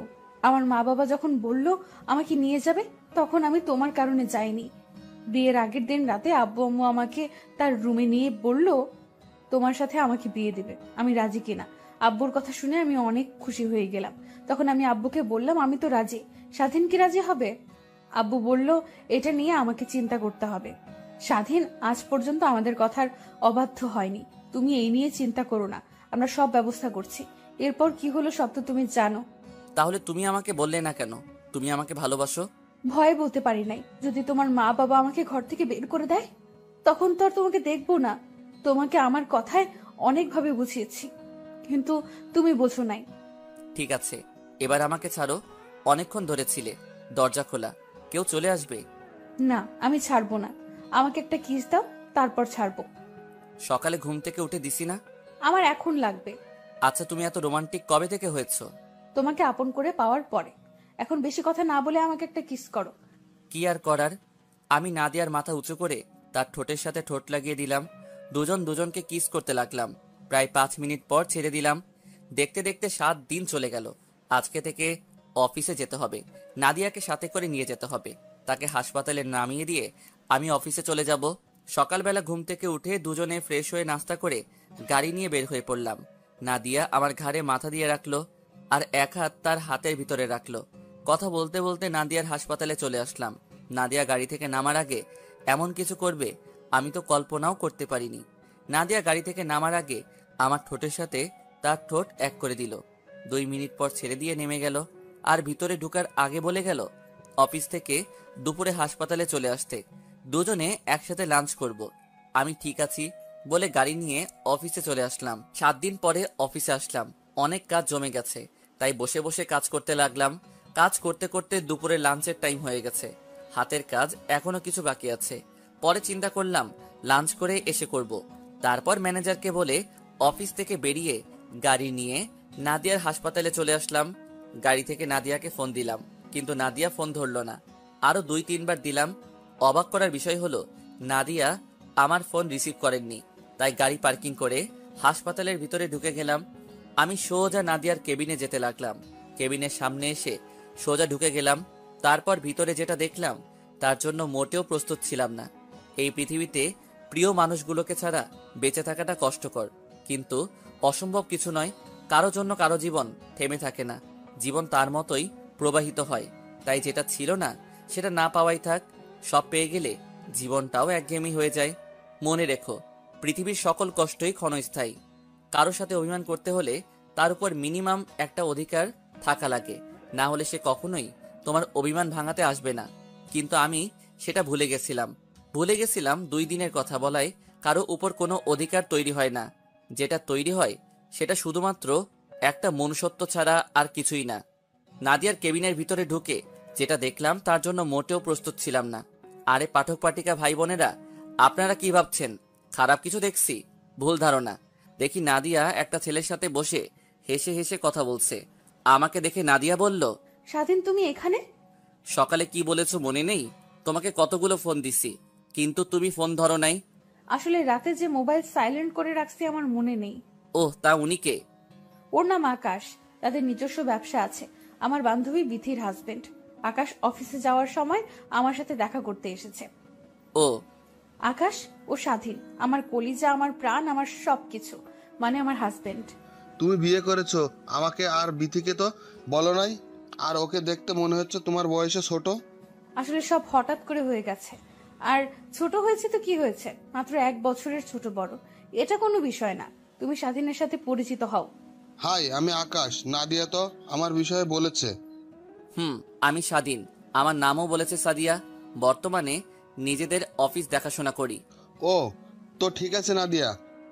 আমার মা বাবা যখন বলল আমাকে নিয়ে যাবে, তখন আমি তোমার কারণে যাইনি। বিয়ের আগের দিন রাতে আব্বু আম্মু আমাকে তার রুমে নিয়ে বলল তোমার সাথে আমাকে বিয়ে দিবে। আমি রাজি কিনা। আব্বুর কথা শুনে আমি অনেক খুশি হয়ে গেলাম। তখন আমি আব্বুকে বললাম আমি তো রাজি, স্বাধীন কি রাজি হবে? আব্বু বলল এটা নিয়ে আমাকে চিন্তা করতে হবে। স্বাধীন আজ পর্যন্ত আমাদের কথার অবাধ্য হয়নি। তুমি এই নিয়ে চিন্তা করো না, আমরা সব ব্যবস্থা করছি। এরপর কি হলো সব তো তুমি জানো। তাহলে তুমি আমাকে বললে না কেন তুমি আমাকে ভালোবাসো? ভয়ে বলতে পারি নাই। যদি তোমার মা বাবা আমাকে ঘর থেকে বের করে দেয়, তখন তো আর তোমাকে দেখবো না। তোমাকে আমার কথায় অনেকভাবে বুঝিয়েছি, কিন্তু তুমি বোঝো নাই। ঠিক আছে, এবার আমাকে ছাড়ো। অনেকক্ষণ ধরেছিলে। দরজা খোলা, কেউ চলে আসবে। না, আমি ছাড়বো না। আমাকে একটা কিস দাও, তারপর ছাড়বো। সকালে ঘুম থেকে উঠে দিছি না? আমার এখন লাগবে। আচ্ছা, তুমি এত রোমান্টিক কবে থেকে হয়েছো? তোমাকে আপন করে পাওয়ার পরে। এখন বেশি কথা না বলে আমাকে একটা কিস করো। কি আর করার। আমি নাদিয়ার মাথা উঁচু করে তার ঠোঁটের সাথে ঠোঁট লাগিয়ে দিলাম। দুজন দুজনকে কিস করতে লাগলাম। প্রায় 5 মিনিট পর ছেড়ে দিলাম। দেখতে দেখতে 7 দিন চলে গেল। আজকে থেকে অফিসে যেতে হবে, নাদিয়াকে সাথে করে নিয়ে যেতে হবে। তাকে হাসপাতালে নামিয়ে দিয়ে আমি অফিসে চলে যাব। সকালবেলা ঘুম থেকে উঠে দুজনে ফ্রেশ হয়ে নাস্তা করে গাড়ি নিয়ে বের হয়ে পড়লাম। নাদিয়া আমার ঘাড়ে মাথা দিয়ে রাখলো আর এক হাত তার হাতের ভিতরে রাখলো। কথা বলতে বলতে নাদিয়ার হাসপাতালে চলে আসলাম। নাদিয়া গাড়ি থেকে নামার আগে এমন কিছু করবে আমি তো কল্পনাও করতে পারিনি। নাদিয়া গাড়ি থেকে নামার আগে আমার ঠোঁটের সাথে তার ঠোঁট এক করে দিল। 2 মিনিট পর ছেড়ে দিয়ে নেমে গেল আর ভিতরে ঢুকার আগে বলে গেল অফিস থেকে দুপুরে হাসপাতালে চলে আসতে, দুজনে একসাথে লাঞ্চ করব। আমি ঠিক আছি বলে গাড়ি নিয়ে অফিসে চলে আসলাম। 7 দিন পরে অফিসে আসলাম। অনেক কাজ জমে গেছে, তাই বসে বসে কাজ করতে লাগলাম। কাজ করতে করতে দুপুরে লাঞ্চের টাইম হয়ে গেছে। হাতের কাজ এখনো কিছু বাকি আছে। পরে চিন্তা করলাম লাঞ্চ করে এসে করব। তারপর ম্যানেজারকে বলে অফিস থেকে বেরিয়ে গাড়ি নিয়ে নাদিয়ার হাসপাতালে চলে আসলাম। গাড়ি থেকে নাদিয়াকে ফোন দিলাম, কিন্তু নাদিয়া ফোন ধরলো না। আরো 2-3 বার দিলাম। অবাক করার বিষয় হলো নাদিয়া আমার ফোন রিসিভ করেননি। তাই গাড়ি পার্কিং করে হাসপাতালের ভিতরে ঢুকে গেলাম। আমি সোজা নাদিয়ার কেবিনে যেতে লাগলাম। কেবিনের সামনে এসে সোজা ঢুকে গেলাম। তারপর ভিতরে যেটা দেখলাম তার জন্য মোটেও প্রস্তুত ছিলাম না। এই পৃথিবীতে প্রিয় মানুষগুলোকে ছাড়া বেঁচে থাকাটা কষ্টকর, কিন্তু অসম্ভব কিছু নয়। কারো জন্য কারো জীবন থেমে থাকে না, জীবন তার মতোই প্রবাহিত হয়। তাই যেটা ছিল না সেটা না পাওয়াই থাক। সব পেয়ে গেলে জীবনটাও একঘেয়েমি হয়ে যায়। মনে রেখো, পৃথিবীর সকল কষ্টই ক্ষণস্থায়ী। কারোর সাথে অভিমান করতে হলে তার উপর মিনিমাম একটা অধিকার থাকা লাগে, না হলে সে কখনোই তোমার অভিমান ভাঙাতে আসবে না। কিন্তু আমি সেটা ভুলে গেছিলাম 2 দিনের কথা বলায় কারো উপর কোনো অধিকার তৈরি হয় না। যেটা তৈরি হয় সেটা শুধুমাত্র একটা মনুষ্যত্ব ছাড়া আর কিছুই না। নাদিয়ার কেবিনের ভিতরে ঢুকে যেটা দেখলাম তার জন্য মোটেও প্রস্তুত ছিলাম না। আরে পাঠক পাঠিকা ভাই বোনেরা, আপনারা কি ভাবছেন খারাপ কিছু দেখছি? ভুল ধারণা। দেখি নাদিয়া একটা ছেলের সাথে বসে হেসে হেসে কথা বলছে। আমাকে দেখে নাদিয়া বলল, স্বাধীন তুমি এখানে? সকালে কি বলেছো মনে নেই? তোমাকে কতগুলো ফোন দিছি, কিন্তু তুমি ফোন ধরো নাই। আসলে রাতে যে মোবাইল সাইলেন্ট করে রাখছি আমার মনে নেই। ওহ, তা উনি কে? ওর নাম আকাশ, তাদের নিজস্ব ব্যবসা আছে। আমার বান্ধবী বিথির হাজবেন্ড। আকাশ অফিসে যাওয়ার সময় আমার সাথে দেখা করতে এসেছে। ও আকাশ ও স্বাধীন আমার কলিজা, আমার প্রাণ, আমার সবকিছু, মানে আমার হাজবেন্ড। তুমি বিয়ে করেছো, আমাকে আর বিথিকে তো বলো নাই। আর ওকে দেখতে মনে হচ্ছে তোমার বয়সে ছোট। আসলে সব হঠাৎ করে হয়ে গেছে। আর ছোট হয়েছে তো কি হয়েছে, মাত্র 1 বছরের ছোট বড়, এটা কোনো বিষয় না। তুমি স্বাধীনের সাথে পরিচিত হও। হাই, আমি আকাশ। নাদিয়া তো আমার বিষয়ে বলেছে। আমি স্বাধীন, আমার নামও বলেছে সাদিয়া। বর্তমানে নিজেদের অফিস দেখাশোনা করি। ও, তো ঠিক আছে নাদিয়া,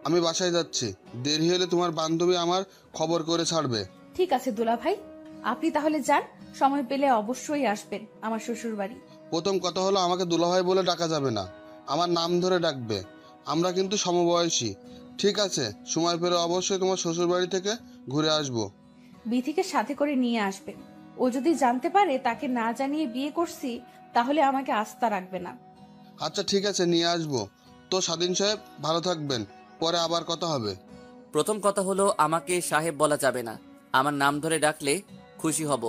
আমি বাসায় যাচ্ছি। দেরি হলে তোমার বান্ধবী আমার খবর করে ছাড়বে। ঠিক আছে দুলা ভাই, আপনি তাহলে যান। সময় পেলে অবশ্যই আসবেন আমার শ্বশুর বাড়ি। প্রথম কথা হলো আমাকে দুলাভাই বলে ডাকা যাবে না, আমার নাম ধরে ডাকবে। আমরা কিন্তু সমবয়সী। ঠিক আছে, সময় পেলে অবশ্যই তোমার শ্বশুর বাড়ি থেকে ঘুরে আসবো। বিথিকে সাথে করে নিয়ে আসবেন। ও যদি জানতে পারে তাকে না জানিয়ে বিয়ে করছি, তাহলে আমাকে আস্থা রাখবে না। আচ্ছা ঠিক আছে, নিয়ে আসবো। তো স্বাধীন সাহেব, ভালো থাকবেন, পরে আবার কথা হবে। প্রথম কথা হলো আমাকে সাহেব বলা যাবে না। আমার নাম ধরে ডাকলে খুশি হব,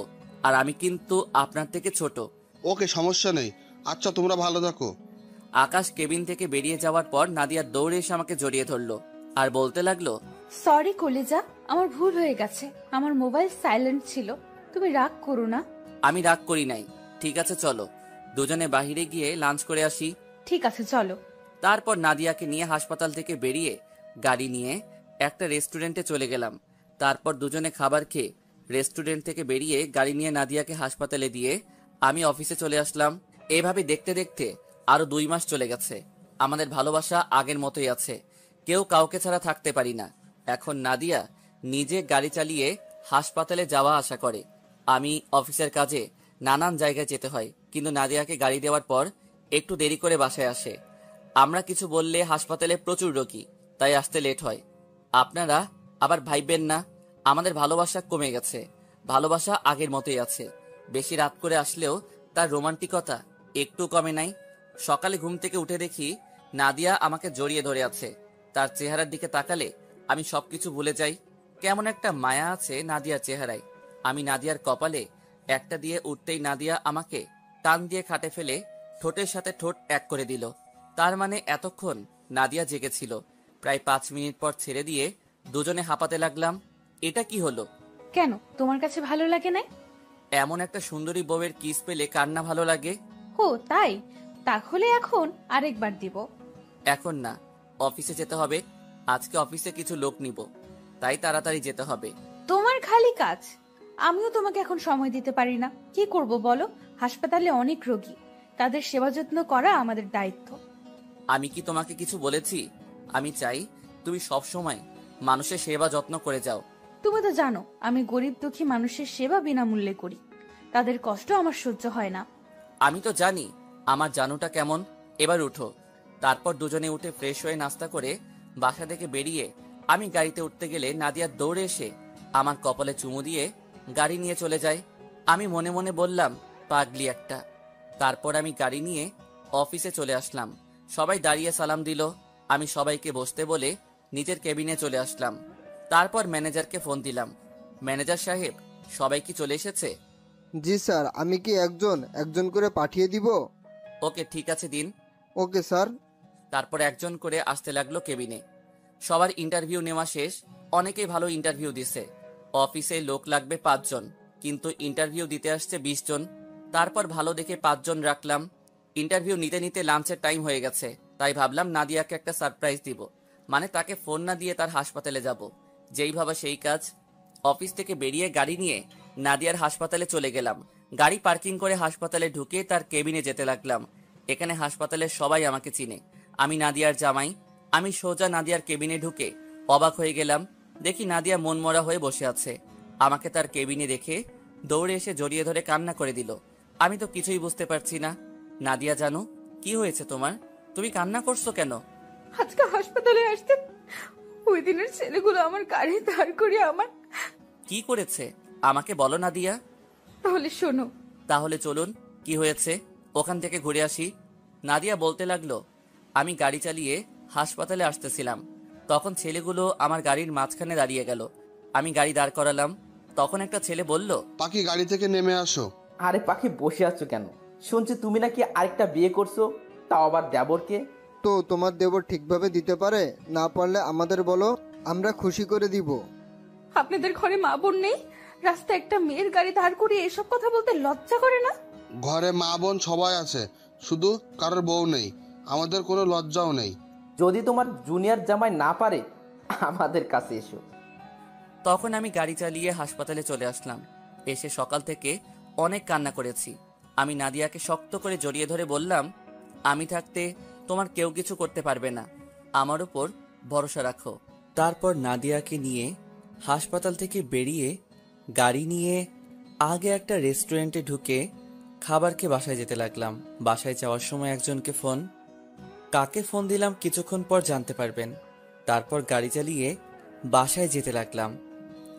আর আমি কিন্তু আপনার থেকে ছোট। ওকে, সমস্যা নেই। আচ্ছা, তোমরা ভালো থাকো। আকাশ কেবিন থেকে বেরিয়ে যাওয়ার পর নাদিয়া দৌড়ে এসে আমাকে জড়িয়ে ধরলো আর বলতে লাগলো, সরি কলিজা, আমার ভুল হয়ে গেছে। আমার মোবাইল সাইলেন্ট ছিল, তুমি রাগ করো না। আমি রাগ করি নাই। ঠিক আছে চলো, দুজনে বাহিরে গিয়ে লাঞ্চ করে আসি। ঠিক আছে চলো। তারপর নাদিয়াকে নিয়ে হাসপাতাল থেকে বেরিয়ে গাড়ি নিয়ে একটা রেস্টুরেন্টে চলে গেলাম। তারপর দুজনে খাবার খেয়ে রেস্টুরেন্ট থেকে বেরিয়ে গাড়ি নিয়ে নাদিয়াকে হাসপাতালে দিয়ে আমি অফিসে চলে আসলাম। এভাবে দেখতে দেখতে আরো 2 মাস চলে গেছে। আমাদের ভালোবাসা আগের মতোই আছে, কেউ কাউকে ছাড়া থাকতে পারি না। এখন নাদিয়া নিজে গাড়ি চালিয়ে হাসপাতালে যাওয়া আসা করে, আমি অফিসের কাজে নানান জায়গায় যেতে হয়। কিন্তু নাদিয়াকে গাড়ি দেওয়ার পর একটু দেরি করে বাসায় আসে। আমরা কিছু বললে হাসপাতালে প্রচুর রোগী, তাই আসতে লেট হয়। আপনারা আবার ভাইবেন না, আমাদের ভালোবাসা কমে গেছে। ভালোবাসা আগের মতোই আছে। বেশি রাত করে আসলেও তার রোমান্টিকতা একটু কমে নাই। সকালে ঘুম থেকে উঠে দেখি নাদিয়া আমাকে জড়িয়ে ধরে আছে। তার চেহারার দিকে তাকালে আমি সবকিছু ভুলে যাই। কেমন একটা মায়া আছে নাদিয়ার চেহারায়। আমি নাদিয়ার কপালে একটা দিয়ে উঠতেই নাদিয়া আমাকে টান দিয়ে খাটে ফেলে ঠোঁটের সাথে ঠোঁট এক করে দিল। তার মানে এতক্ষণ নাদিয়া জেগেছিল। প্রায় 5 মিনিট পর ছেড়ে দিয়ে দুজনে হাঁপাতে লাগলাম। এটা কি হলো? কেন, তোমার কাছে ভালো লাগে না? এমন একটা সুন্দরী বউয়ের কিস পেলে কার না ভালো লাগে? ও তাই? তাহলে এখন আরেকবার দিব। এখন না, অফিসে যেতে হবে। আজকে অফিসে কিছু লোক নিব, তাই তাড়াতাড়ি যেতে হবে। তোমার খালি কাজ। আমিও তোমাকে এখন সময় দিতে পারি না। কি করব বলো? হাসপাতালে অনেক রোগী, তাদের সেবা যত্ন করা আমাদের দায়িত্ব। আমি কি তোমাকে কিছু বলেছি? আমি চাই তুমি সব সময় মানুষের সেবা যত্ন করে যাও। তুমি তো জানো আমি গরিব দুঃখী মানুষের সেবা বিনামূল্যে করি। তাদের কষ্ট আমার সহ্য হয় না। আমি তো জানি আমার জানুটা কেমন। এবার উঠো। তারপর দুজনে উঠে ফ্রেশ হয়ে নাস্তা করে বাসা থেকে বেরিয়ে আমি গাড়িতে উঠতে গেলে নাদিয়া দৌড়ে এসে আমার কপালে চুমু দিয়ে গাড়ি নিয়ে চলে যায়। আমি মনে মনে বললাম, পাগলি একটা। তারপর আমি গাড়ি নিয়ে অফিসে চলে আসলাম। সবাই দাঁড়িয়ে সালাম দিল। আমি সবাইকে বসতে বলে নিজের কেবিনে চলে আসলাম। তারপর ম্যানেজারকে ফোন দিলাম। ম্যানেজার সাহেব, সবাই কি চলে এসেছে? জি স্যার, আমি কি একজন একজন করে পাঠিয়ে দিব? ওকে, ঠিক আছে, দিন। Okay sir. তারপর একজন করে আসতে লাগলো কেবিনে। সবার ইন্টারভিউ নেওয়া শেষ। অনেকেই ভালো ইন্টারভিউ দিছে। অফিসে লোক লাগবে 5 জন, কিন্তু ইন্টারভিউ দিতে আসছে 20 জন। তারপর ভালো দেখে 5 জন রাখলাম। ইন্টারভিউ নিতে নিতে লাঞ্চের টাইম হয়ে গেছে, তাই ভাবলাম নাদিয়াকে একটা সারপ্রাইজ দিব। মানে তাকে ফোন না দিয়ে তার হাসপাতালে যাব। যেই ভাবা সেই কাজ। অফিস থেকে বেরিয়ে গাড়ি নিয়ে নাদিয়ার হাসপাতালে চলে গেলাম। গাড়ি পার্কিং করে হাসপাতালে ঢুকে তার কেবিনে যেতে লাগলাম। এখানে হাসপাতালের সবাই আমাকে চিনে। আমি নাদিয়ার জামাই। আমি সোজা নাদিয়ার কেবিনে ঢুকে অবাক হয়ে গেলাম। দেখি নাদিয়া মনমরা হয়ে বসে আছে। আমাকে তার কেবিনে দেখে দৌড়ে এসে জড়িয়ে ধরে কান্না করে দিল। আমি তো কিছুই বুঝতে পারছি না। নাদিয়া জানো, কি হয়েছে তোমার? তুমি কান্না করছো কেন? আজকে হাসপাতালে আসতে ওই দিনের ছেলেগুলো আমার গাড়ি দাঁড় করিয়ে আমার। কি করেছে আমাকে বলো নাদিয়া। তাহলে শোনো। তাহলে চলুন, কি হয়েছে ওখান থেকে ঘুরে আসি। নাদিয়া বলতে লাগলো, আমি গাড়ি চালিয়ে হাসপাতালে আসতেছিলাম, তখন ছেলেগুলো আমার গাড়ির মাঝখানে দাঁড়িয়ে গেল। আমি গাড়ি দাঁড় করালাম। তখন একটা ছেলে বলল, পাখি গাড়ি থেকে নেমে আসো। আরে পাখি, বসে আছো কেন? শুনছি তুমি নাকি আরেকটা বিয়ে করছো, তাও আবার দেবরকে। তো তোমার দেবর ঠিকভাবে দিতে পারে? না পারলে আমাদের বলো, আমরা খুশি করে দিব। আপনাদের ঘরে মা বোন নেই? রাস্তায় একটা মেয়ের গাড়ি দাঁড় করিয়ে এসব কথা বলতে লজ্জা করে না? ঘরে মা বোন সবাই আছে, শুধু কারোর বউ নেই। আমাদের কোনো লজ্জাও নেই। যদি তোমার জুনিয়র জামাই না পারে, আমাদের কাছে এসো। তখন আমি গাড়ি চালিয়ে হাসপাতালে চলে আসলাম। এসে সকাল থেকে অনেক কান্না করেছি। আমি নাদিয়াকে শক্ত করে জড়িয়ে ধরে বললাম, আমি থাকতে তোমার কেউ কিছু করতে পারবে না, আমার উপর ভরসা রাখো। তারপর নাদিয়াকে নিয়ে হাসপাতাল থেকে বেরিয়ে গাড়ি নিয়ে আগে একটা রেস্টুরেন্টে ঢুকে খাবার খেয়ে বাসায় যেতে লাগলাম। বাসায় যাওয়ার সময় একজনকে ফোন। কাকে ফোন দিলাম কিছুক্ষণ পর জানতে পারবেন। তারপর গাড়ি চালিয়ে বাসায় যেতে লাগলাম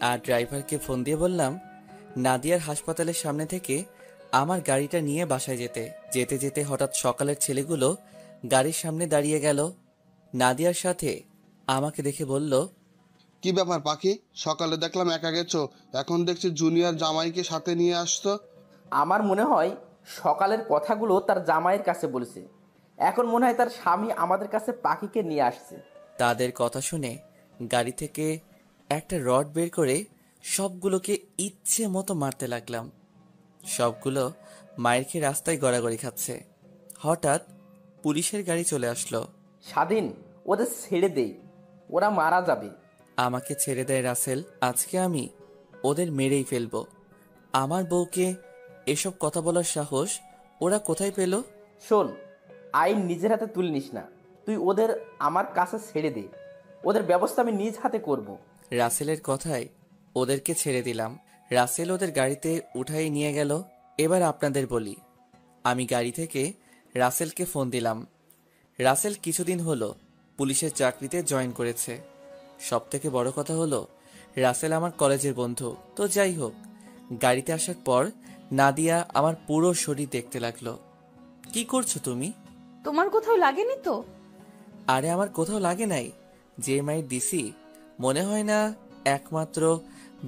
আর ড্রাইভারকে ফোন দিয়ে বললাম নাদিয়ার হাসপাতালের সামনে থেকে আমার গাড়িটা নিয়ে বাসায় যেতে। যেতে যেতে হঠাৎ সকালের ছেলেগুলো গাড়ির সামনে দাঁড়িয়ে গেল। নাদিয়ার সাথে আমাকে দেখে বলল, কি ব্যাপার পাখি, সকালে দেখলাম একা গেছো, এখন দেখছি জুনিয়র জামাইকে সাথে নিয়ে আসছো। আমার মনে হয় সকালের কথাগুলো তার জামাইয়ের কাছে বলেছে। এখন মনে হয় তার স্বামী আমাদের কাছে পাখিকে নিয়ে আসছে। তাদের কথা শুনে গাড়ি থেকে একটা রড বের করে সবগুলোকে ইচ্ছে মতো মারতে লাগলাম। সবগুলো মায়ের খেয়ে রাস্তায় গড়াগড়ি খাচ্ছে। হঠাৎ পুলিশের গাড়ি চলে আসলো। স্বাধীন, ওদের ছেড়ে দেই, ওরা মারা যাবে। আমাকে ছেড়ে দেয় রাসেল, আজকে আমি ওদের মেরেই ফেলবো। আমার বউকে এসব কথা বলার সাহস ওরা কোথায় পেল? শোন, আইন নিজের হাতে তুলে নিস না। তুই ওদের আমার কাছে ছেড়ে দে, ওদের ব্যবস্থা আমি নিজ হাতে করব। রাসেলের কথায় ওদেরকে ছেড়ে দিলাম। রাসেল ওদের গাড়িতে উঠাই নিয়ে গেল। এবার আপনাদের বলি, আমি গাড়ি থেকে রাসেলকে ফোন দিলাম। রাসেল কিছুদিন হলো পুলিশের চাকরিতে জয়েন করেছে। সব থেকে বড় কথা হলো রাসেল আমার কলেজের বন্ধু। তো যাই হোক, গাড়িতে আসার পর নাদিয়া আমার পুরো শরীর দেখতে লাগলো। কি করছো তুমি? তোমার কোথাও লাগেনি তো? আরে আমার কোথাও লাগে নাই। যে মাইর দিছি মনে হয় না একমাত্র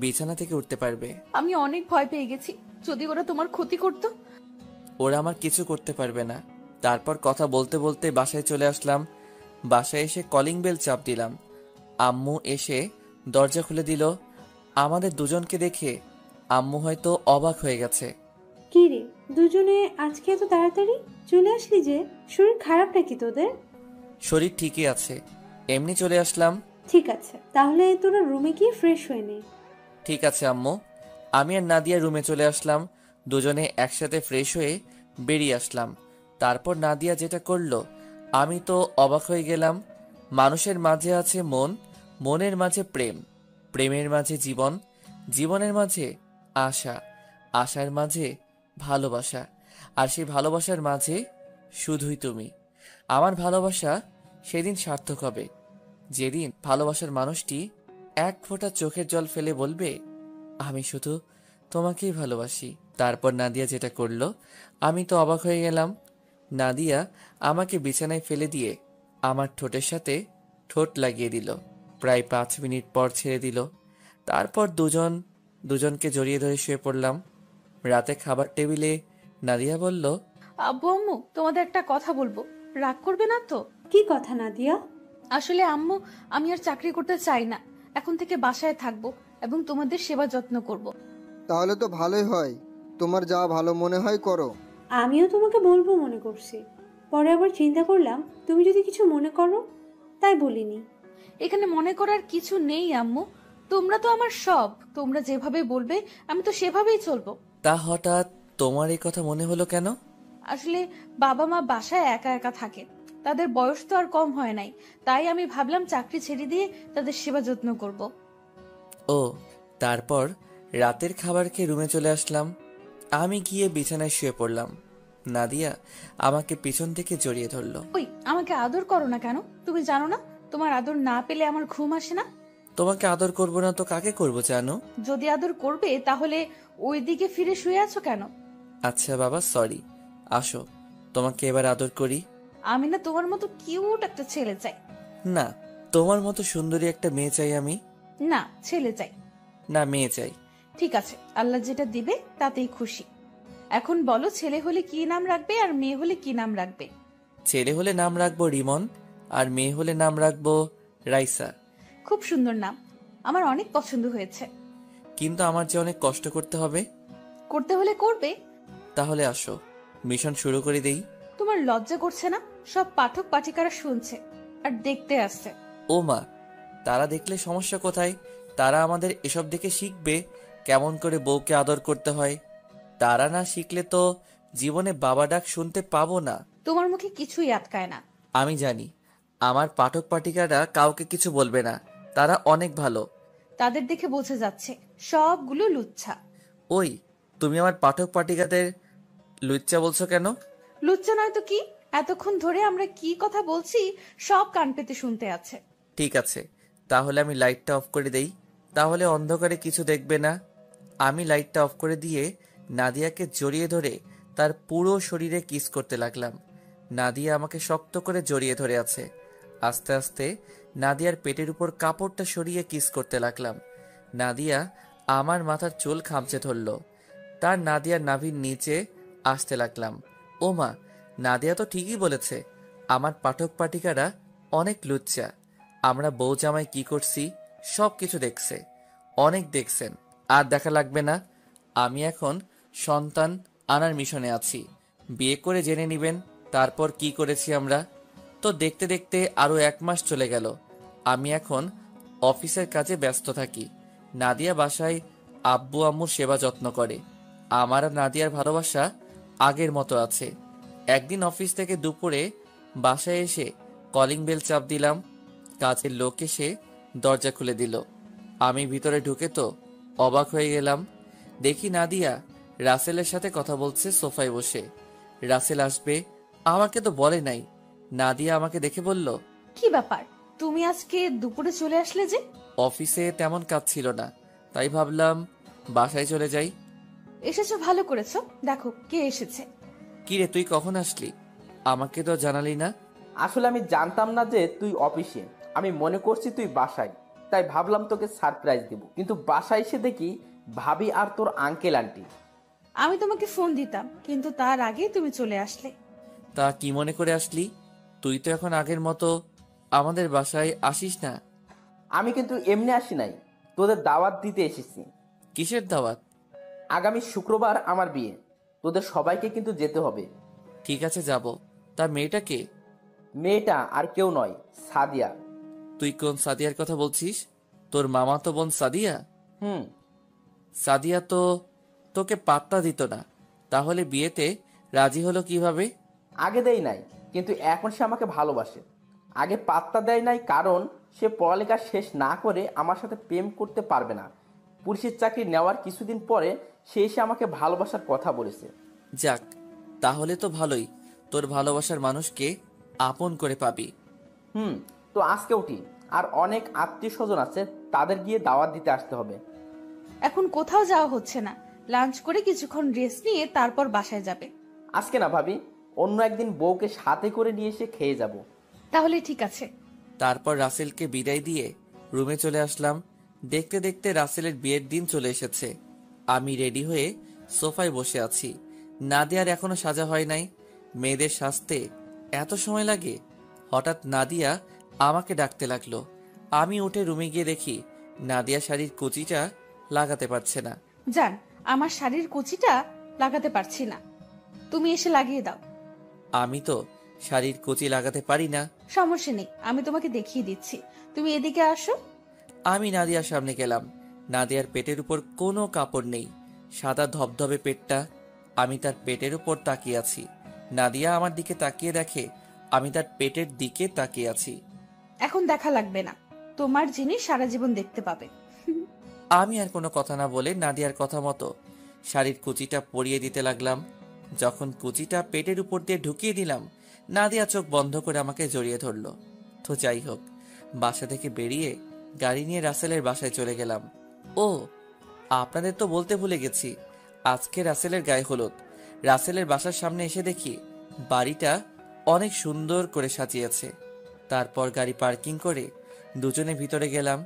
বিছানা থেকে উঠতে পারবে। আমি অনেক ভয় পেয়ে গেছি, যদি ওরা তোমার ক্ষতি করতো। ওরা আমার কিছু করতে পারবে না। তারপর কথা বলতে বলতে বাসায় চলে আসলাম। বাসায় এসে কলিং বেল চাপ দিলাম। আম্মু এসে দরজা খুলে দিল। আমাদের দুজনকে দেখে আম্মু হয়তো অবাক হয়ে গেছে। কি রে, দুজনে আজকে এত তাড়াতাড়ি চলে আসলি যে? শরীর খারাপ নাকি তোদের? শরীর ঠিকই আছে, এমনি চলে আসলাম। ঠিক আছে, তাহলে তোরা রুমে গিয়ে ফ্রেশ হয়ে নে। ঠিক আছে আম্মু। আমি আর নাদিয়া রুমে চলে আসলাম। দুজনে একসাথে ফ্রেশ হয়ে বেরিয়ে আসলাম। তারপর নাদিয়া যেটা করলো আমি তো অবাক হয়ে গেলাম। মানুষের মাঝে আছে মন, মনের মাঝে প্রেম, প্রেমের মাঝে জীবন, জীবনের মাঝে আশা, আশার মাঝে ভালোবাসা, আর সেই ভালোবাসার মাঝে শুধুই তুমি। আমার ভালোবাসা সেদিন সার্থক হবে যেদিন ভালোবাসার মানুষটি এক ফোঁটা চোখের জল ফেলে বলবে, আমি শুধু তোমাকেই ভালোবাসি। তারপর নাদিয়া যেটা করলো আমি তো অবাক হয়ে গেলাম। নাদিয়া আমাকে বিছানায় ফেলে দিয়ে আমার ঠোঁটের সাথে ঠোঁট লাগিয়ে দিল। প্রায় 5 মিনিট পর ছেড়ে দিল। তারপর দুজনকে জড়িয়ে ধরে শুয়ে পড়লাম। রাতে খাবার টেবিলে নাদিয়া বলল, আব্বু আম্মু, তোমাদের একটা কথা বলবো, রাগ করবে না তো? কি কথা নাদিয়া? আসলে আম্মু, আমি আর চাকরি করতে চাই না। এখন থেকে বাসায় থাকবো এবং তোমাদের সেবা যত্ন করব। তাহলে তো ভালোই হয়, তোমার যা ভালো মনে হয় করো। আমিও তোমাকে বলবো মনে করছি, পরে আবার চিন্তা করলাম তুমি যদি কিছু মনে করো, তাই বলিনি। এখানে মনে করার কিছু নেই আম্মু, তোমরা তো আমার সব। তোমরা যেভাবে বলবে আমি তো সেভাবেই চলবো। তা হঠাৎ তোমার এই কথা মনে হলো কেন? আসলে বাবা মা বাসায় একা একা থাকে, তাদের বয়স তো আর কম হয় নাই, তাই আমি ভাবলাম চাকরি ছেড়ে দিয়ে তাদের সেবা যত্ন করব। ও, তারপর রাতের খাবার খেয়ে রুমে চলে আসলাম। আমি গিয়ে বিছানায় শুয়ে পড়লাম। নাদিয়া আমাকে পিছন থেকে জড়িয়ে ধরলো। ওই, আমাকে আদর করো না কেন? তুমি জানো না তোমার আদর না পেলে আমার ঘুম আসে না? তোমাকে আদর করব না তো কাকে করব জানো? যদি আদর করবে তাহলে ওই দিকে ফিরে শুয়ে আছো কেন? আচ্ছা বাবা, সরি। আসো, তোমাকে এবার আদর করি। আমি না তোমার মতো কিউট একটা ছেলে চাই। না, তোমার মতো সুন্দরী একটা মেয়ে চাই আমি। না, ছেলে চাই। না, মেয়ে চাই। ঠিক আছে, আল্লাহ যেটা দিবে তাতেই খুশি। এখন বলো, ছেলে হলে কি নাম রাখবে আর মেয়ে হলে কি নাম রাখবে? ছেলে হলে নাম রাখবো রিমন, আর মেয়ে হলে নাম রাখবো রাইসা। খুব সুন্দর নাম, আমার অনেক পছন্দ হয়েছে। কিন্তু আমার যে অনেক কষ্ট করতে হবে। করতে হলে করবে। তাহলে আসো, মিশন শুরু করে দেই। তোমার লজ্জা করছে না? সব পাঠক পাঠিকারা শুনছে আর দেখতে আসছে। ও মা, তারা দেখলে সমস্যা কোথায়? তারা আমাদের এসব দেখে শিখবে কেমন করে বউকে আদর করতে হয়। তারা না শিখলে তো জীবনে বাবা ডাক শুনতে পাবো না। তোমার মুখে কিছুই আটকায় না। আমি জানি আমার পাঠক পাঠিকারা কাউকে কিছু বলবে না, তারা অনেক ভালো। তাদের দেখে বোঝা যাচ্ছে সবগুলো লুচ্ছা। ওই, তুমি আমার পাঠক পাঠিকাদের লুচ্চা বলছো কেন? লুচ্চা নয় তো কি? এতক্ষণ ধরে আমরা কি কথা বলছি সব কান পেতে শুনতে আছে। ঠিক আছে, তাহলে আমি লাইটটা অফ করে দেই, তাহলে অন্ধকারে কিছু দেখবে না। আমি লাইটটা অফ করে দিয়ে নাদিয়াকে জড়িয়ে ধরে তার পুরো শরীরে কিস করতে লাগলাম। নাদিয়া আমাকে শক্ত করে জড়িয়ে ধরে আছে। আস্তে আস্তে নাদিয়ার পেটের উপর কাপড়টা সরিয়ে কিস করতে লাগলাম। নাদিয়া আমার মাথার চুল খামচে ধরল। তার নাদিয়ার নাভির নিচে আসতে লাগলাম। ও মা, নাদিয়া তো ঠিকই বলেছে, আমার পাঠক পাঠিকারা অনেক লুচ্চা। আমরা বউ জামাই কি করছি সব কিছু দেখছে, অনেক দেখছেন। আর দেখা লাগবে না। আমি এখন সন্তান আনার মিশনে আছি। বিয়ে করে জেনে নিবেন তারপর কি করেছি আমরা। তো দেখতে দেখতে আরো 1 মাস চলে গেল। আমি এখন অফিসের কাজে ব্যস্ত থাকি। নাদিয়া বাসায় আব্বু আম্মুর সেবা যত্ন করে। আমার আর নাদিয়ার ভালোবাসা আগের মতো আছে। একদিন অফিস থেকে দুপুরে বাসায় এসে কলিং বেল চাপ দিলাম। কাজের লোক এসে দরজা খুলে দিল। আমি ভিতরে ঢুকে তো অবাক হয়ে গেলাম। দেখি নাদিয়া রাসেলের সাথে কথা বলছে সোফায় বসে। রাসেল আসবে আমাকে তো বলে নাই। নাদিয়া আমাকে দেখে বলল, কি ব্যাপার, তুমি আজকে দুপুরে চলে আসলে যে? অফিসে তেমন কাজ ছিল না, তাই ভাবলাম বাসায় চলে যাই। এসেছো, ভালো করেছো। দেখো কে এসেছে। কিরে, তুই কখন আসলি? আমাকে তো জানালি না। আসলে আমি জানতাম না যে তুই অফিসে, আমি মনে করছি তুই বাসায়। তাই ভাবলাম তোকে সারপ্রাইজ দেব, কিন্তু বাসায় এসে দেখি ভাবি আর তোর আঙ্কেল আন্টি। আমি তোমাকে ফোন দিতাম, কিন্তু তার আগে তুমি চলে আসলে। তা কি মনে করে আসলি? তুই তো এখন আগের মতো আমাদের বাসায় আসিস না। আমি কিন্তু এমনি আসি নাই, তোদের দাওয়াত দিতে এসেছি। কিসের দাওয়াত? আগামী শুক্রবার আমার বিয়ে, তোদের সবাইকে কিন্তু যেতে হবে। ঠিক আছে, যাব। তা মেয়েটা কে? মেয়েটা আর কেউ নয়, সাদিয়া। তুই কোন সাদিয়ার কথা বলছিস? তোর মামা তো বোন সাদিয়া? হুম। সাদিয়া তো তোকে পাত্তা দিত না, তাহলে বিয়েতে রাজি হলো কিভাবে? আগে দেয় নাই, কিন্তু এখন সে আমাকে ভালোবাসে। আগে পাত্তা দেয় নাই কারণ সে পড়ালেখা শেষ না করে আমার সাথে প্রেম করতে পারবে না। পুলিশের চাকরি নেওয়ার কিছুদিন পরে সে এসে আমাকে ভালোবাসার কথা বলেছে। যাক, তাহলে তো ভালোই, তোর ভালোবাসার মানুষকে আপন করে পাবি। তো আজকে উঠি, আর অনেক আত্মীয় স্বজন আছে, তাদের গিয়ে দাওয়াত দিতে আসতে হবে। এখন কোথাও যাওয়া হচ্ছে না, লাঞ্চ করে কিছুক্ষণ রেস্ট নিয়ে তারপর বাসায় যাবে। আজকে না ভাবি, অন্য একদিন বউকে সাথে করে নিয়ে এসে খেয়ে যাব। তাহলে ঠিক আছে। তারপর রাসেলকে বিদায় দিয়ে রুমে চলে আসলাম। দেখতে দেখতে রাসেলের বিয়ের দিন চলে এসেছে। আমি রেডি হয়ে সোফায় বসে আছি। নাদিয়ার এখনো সাজা হয় নাই। মেয়েদের সাজতে এত সময় লাগে? হঠাৎ নাদিয়া আমাকে ডাকতে লাগলো। আমি উঠে রুমে গিয়ে দেখি নাদিয়া শাড়ির কুচিটা লাগাতে পারছে না। জান, আমার শাড়ির কুচিটা লাগাতে পারছি না, তুমি এসে লাগিয়ে দাও। আমি তো শাড়ির কুচি লাগাতে পারি না। সমস্যা নেই, আমি তোমাকে দেখিয়ে দিচ্ছি, তুমি এদিকে আসো। আমি নাদিয়ার সামনে গেলাম। নাদিয়ার পেটের উপর কোনো কাপড় নেই, সাদা ধবধবে পেটটা। আমি তার পেটের উপর তাকিয়ে আছি। নাদিয়া আমার দিকে তাকিয়ে দেখে আমি তার পেটের দিকে তাকিয়ে আছি। এখন দেখা লাগবে না, তোমার জিনিস সারা জীবন দেখতে পাবে। আমি আর কোনো কথা না বলে নাদিয়ার কথা মতো শাড়ির কুচিটা পরিয়ে দিতে লাগলাম। যখন কুচিটা পেটের উপর দিয়ে ঢুকিয়ে দিলাম, নাদিয়া চোখ বন্ধ করে আমাকে জড়িয়ে ধরলো। তো যাই হোক, বাসা থেকে বেরিয়ে গাড়ি নিয়ে রাসেলের বাসায় চলে গেলাম। ও, আপনাদের তো বলতে ভুলে গেছি, আজকে রাসেলের গায়ে হলুদ। রাসেলের বাসার সামনে এসে দেখি বাড়িটা অনেক সুন্দর করে সাজিয়েছে। তারপর গাড়ি পার্কিং করে দুজনে ভিতরে গেলাম।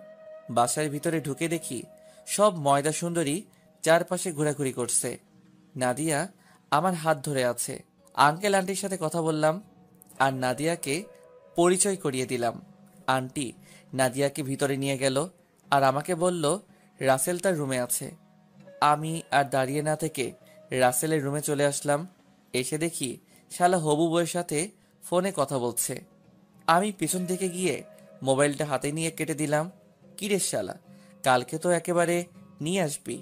বাসার ভিতরে ঢুকে দেখি সব ময়দা সুন্দরী চারপাশে ঘোরাঘুরি করছে। নাদিয়া আমার হাত ধরে আছে। আঙ্কেল আন্টির সাথে কথা বললাম আর নাদিয়াকে পরিচয় করিয়ে দিলাম। আন্টি নাদিয়াকে ভিতরে নিয়ে গেল আর আমাকে বলল রাসেল তার রুমে আছে। আমি আর দাঁড়িয়ে না থেকে রাসেলের রুমে চলে আসলাম। এসে দেখি শালা হবু বউয়ের সাথে ফোনে কথা বলছে। আমি পিছন থেকে গিয়ে মোবাইলটা হাতে নিয়ে কেটে দিলাম। কিরে শালা, কালকে তো একেবারে নিয়ে আসবি,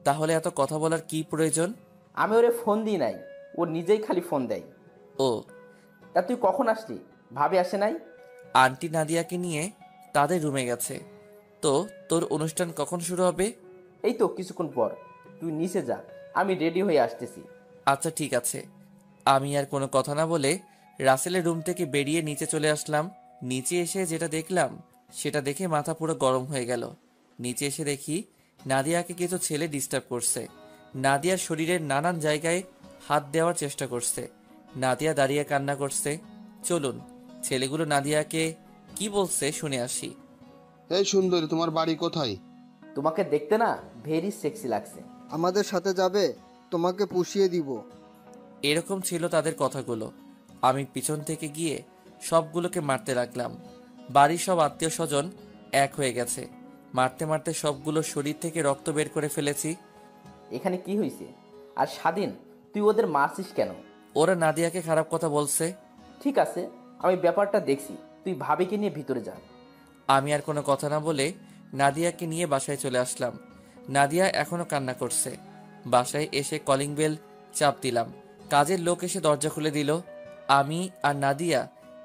তাহলে এত কথা বলার কি প্রয়োজন? আমি ওরে ফোন দিই নাই, ও নিজেই খালি ফোন দেয়। ও, তা তুই কখন আসলি? ভাবি আসে নাই? আন্টি নাদিয়াকে নিয়ে তাদের রুমে গেছে। তো তোর অনুষ্ঠান কখন শুরু হবে? এই তো কিছুক্ষণ পর। তুই নিচে যা, আমি রেডি হয়ে আসতেছি। আচ্ছা ঠিক আছে। আমি আর কোনো কথা না বলে রাসেলের রুম থেকে বেরিয়ে নিচে চলে আসলাম। নিচে এসে যেটা দেখলাম সেটা দেখে মাথা পুরো গরম হয়ে গেল। নিচে এসে দেখি নাদিয়াকে কিছু ছেলে ডিস্টার্ব করছে। নাদিয়ার শরীরের নানান জায়গায় হাত দেওয়ার চেষ্টা করছে। নাদিয়া দাঁড়িয়ে কান্না করছে। চলুন ছেলেগুলো নাদিয়াকে কি বলছে শুনে আসি। এই সুন্দরী, তোমার বাড়ি কোথায়? তোমাকে দেখতে না ভেরি সেক্সি লাগছে। আমাদের সাথে যাবে? তোমাকে পুষিয়ে দিব। এরকম ছিল তাদের কথাগুলো। আমি পিছন থেকে গিয়ে সবগুলোকে মারতে লাগলাম। বাড়ির সব আত্মীয় স্বজন এক হয়ে গেছে। মারতে মারতে সবগুলো শরীর থেকে রক্ত বের করে ফেলেছি। এখানে কি হয়েছে? আর স্বাধীন, তুই ওদের মারছিস কেন? ওরা নাদিয়াকে খারাপ কথা বলছে। ঠিক আছে, আমি ব্যাপারটা দেখছি, তুই ভাবিকে নিয়ে ভিতরে যা। আমি আর কোনো কথা না বলে নাদিয়াকে নিয়ে বাসায় চলে আসলাম। নাদিয়া এখনো কান্না করছে। বাসায় এসে কলিং বেল চাপ দিলাম। কাজের লোক এসে দরজা খুলে দিল। আমি আর নাদিয়া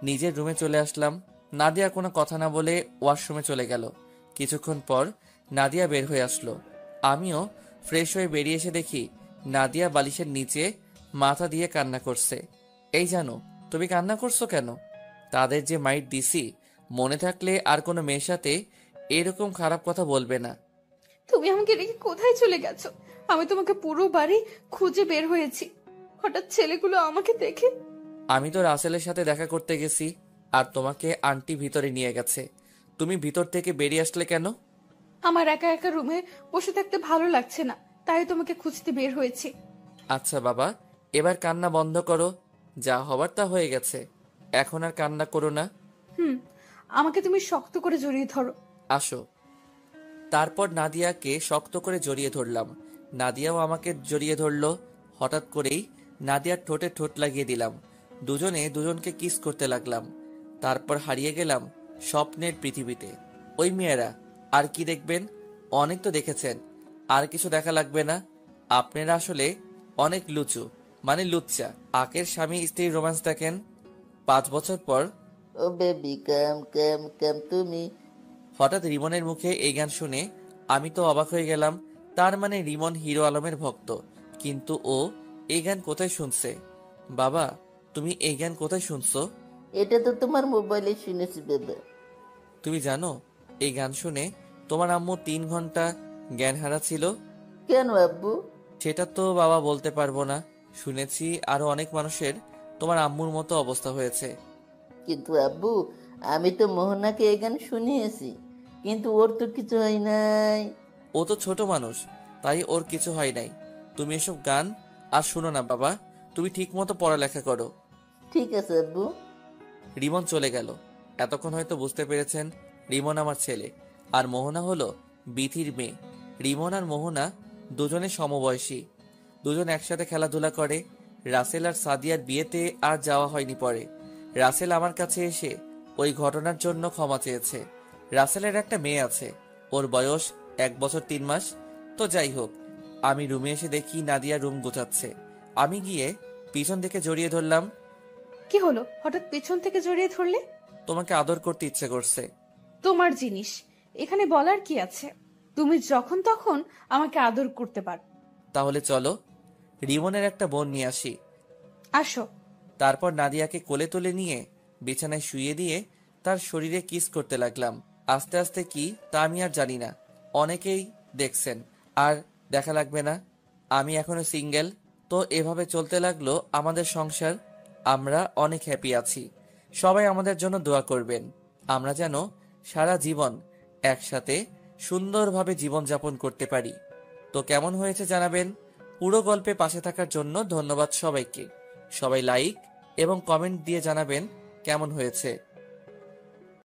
নিজের রুমে চলে আসলাম। নাদিয়া কোনো কথা না বলে ওয়াশরুমে চলে গেল। কিছুক্ষণ পর নাদিয়া বের হয়ে আসলো। আমিও ফ্রেশ হয়ে বেরিয়ে এসে দেখি নাদিয়া বালিশের নিচে মাথা দিয়ে কান্না করছে। এই জানো, তুমি কান্না করছো কেন? তাদের যে মাইট দিছি, মনে থাকলে আর কোনো মেয়ের সাথে এরকম খারাপ কথা বলবে না। তুমি আমাকে রেখে কোথায় চলে গেছো? আমি তোমাকে পুরো বাড়ি খুঁজে বের হয়েছি, হঠাৎ ছেলেগুলো আমাকে দেখে। আমি তো রাসেলের সাথে দেখা করতে গেছি আর তোমাকে আন্টি ভিতরে নিয়ে গেছে। তুমি ভিতর থেকে বেরিয়ে আসলে কেন? আমার একা একা রুমে বসে থাকতে ভালো লাগছে না, তাই তোমাকে খুঁজতে বের হয়েছি। আচ্ছা বাবা, এবার কান্না বন্ধ করো। যা হবার তা হয়ে গেছে, এখন আর কান্না করো না। আমাকে তুমি শক্ত করে জড়িয়ে ধরো। আসো। তারপর নাদিয়াকে শক্ত করে জড়িয়ে ধরলাম, নাদিয়াও আমাকে জড়িয়ে ধরলো। হঠাৎ করেই নাদিয়ার ঠোঁটে ঠোঁট লাগিয়ে দিলাম, দুজনে দুজনকে কিস করতে লাগলাম। তারপর হারিয়ে গেলাম স্বপ্নের পৃথিবীতে। ওই মেয়েরা আর কি দেখবেন, অনেক তো দেখেছেন, আর কিছু দেখা লাগবে না। আপনারা আসলে অনেক লুচু, মানে লুচ্চা। আকের স্বামী স্ত্রীর রোম্যান্স দেখেন 5 বছর পর। ও বেবি কাম কাম কাম তুমি। হঠাৎ রিমনের মুখে এই গান শুনে আমি তো অবাক হয়ে গেলাম। তার মানে রিমন হিরো আলমের ভক্ত, কিন্তু ও এই গান কোথায় শুনছে? বাবা, তুমি এই গান কোথায় শুনছো? এটা তো তোমার মোবাইলে শুনেছি বেবে। তুমি জানো এই গান শুনে তোমার আম্মু 3 ঘন্টা জ্ঞান হারা ছিল? কেন আব্বু? সেটা তো বাবা বলতে পারবো না। শুনেছি আরো অনেক মানুষের তোমার আম্মুর মতো অবস্থা হয়েছে। কিন্তু আব্বু, আমি তো মোহনাকে এই গান শুনিয়েছি, কিন্তু ওর তো কিছু হয় নাই। ও তো ছোট মানুষ, তাই ওর কিছু হয় নাই। তুমি এসব গান আর শুনো না বাবা, তুমি ঠিক মতো পড়ালেখা করো। ঠিক আছে আব্বু। রিমন চলে গেল। এতক্ষণ হয়তো বুঝতে পেরেছেন রিমন আমার ছেলে, আর মোহনা হলো বিথির মেয়ে। রিমন আর মোহনা দুজনে সমবয়সী, দুজন একসাথে খেলাধুলা করে। রাসেল আর সাদিয়ার বিয়েতে আর যাওয়া হয়নি। পরে রাসেল আমার কাছে এসে ওই ঘটনার জন্য ক্ষমা চেয়েছে। রাসেলের একটা মেয়ে আছে, ওর বয়স 1 বছর 3 মাস। তো যাই হোক, আমি রুমে এসে দেখি নাদিয়া রুম গোছাচ্ছে। আমি গিয়ে পিছন থেকে জড়িয়ে ধরলাম। কি হলো, হঠাৎ পেছন থেকে জড়িয়ে ধরলে? তোমাকে আদর করতে ইচ্ছে করছে। তোমার জিনিস, এখানে বলার কি আছে? তুমি যখন তখন আমাকে আদর করতে পারো। তাহলে চলো রিমনের একটা বোন নিয়ে আসি। আসো। তারপর নাদিয়াকে কোলে তুলে নিয়ে বিছানায় শুইয়ে দিয়ে তার শরীরে কিস করতে লাগলাম। আস্তে আস্তে কি তা আমি আর জানি না, অনেকেই দেখছেন, আর দেখা লাগবে না। আমি এখনো সিঙ্গেল। তো এভাবে চলতে লাগলো আমাদের সংসার। আমরা অনেক হ্যাপি আছি। সবাই আমাদের জন্য দোয়া করবেন, আমরা যেন সারা জীবন একসাথে সুন্দরভাবে জীবনযাপন করতে পারি। তো কেমন হয়েছে জানাবেন। পুরো গল্পে পাশে থাকার জন্য ধন্যবাদ সবাইকে। সবাই লাইক এবং কমেন্ট দিয়ে জানাবেন কেমন হয়েছে।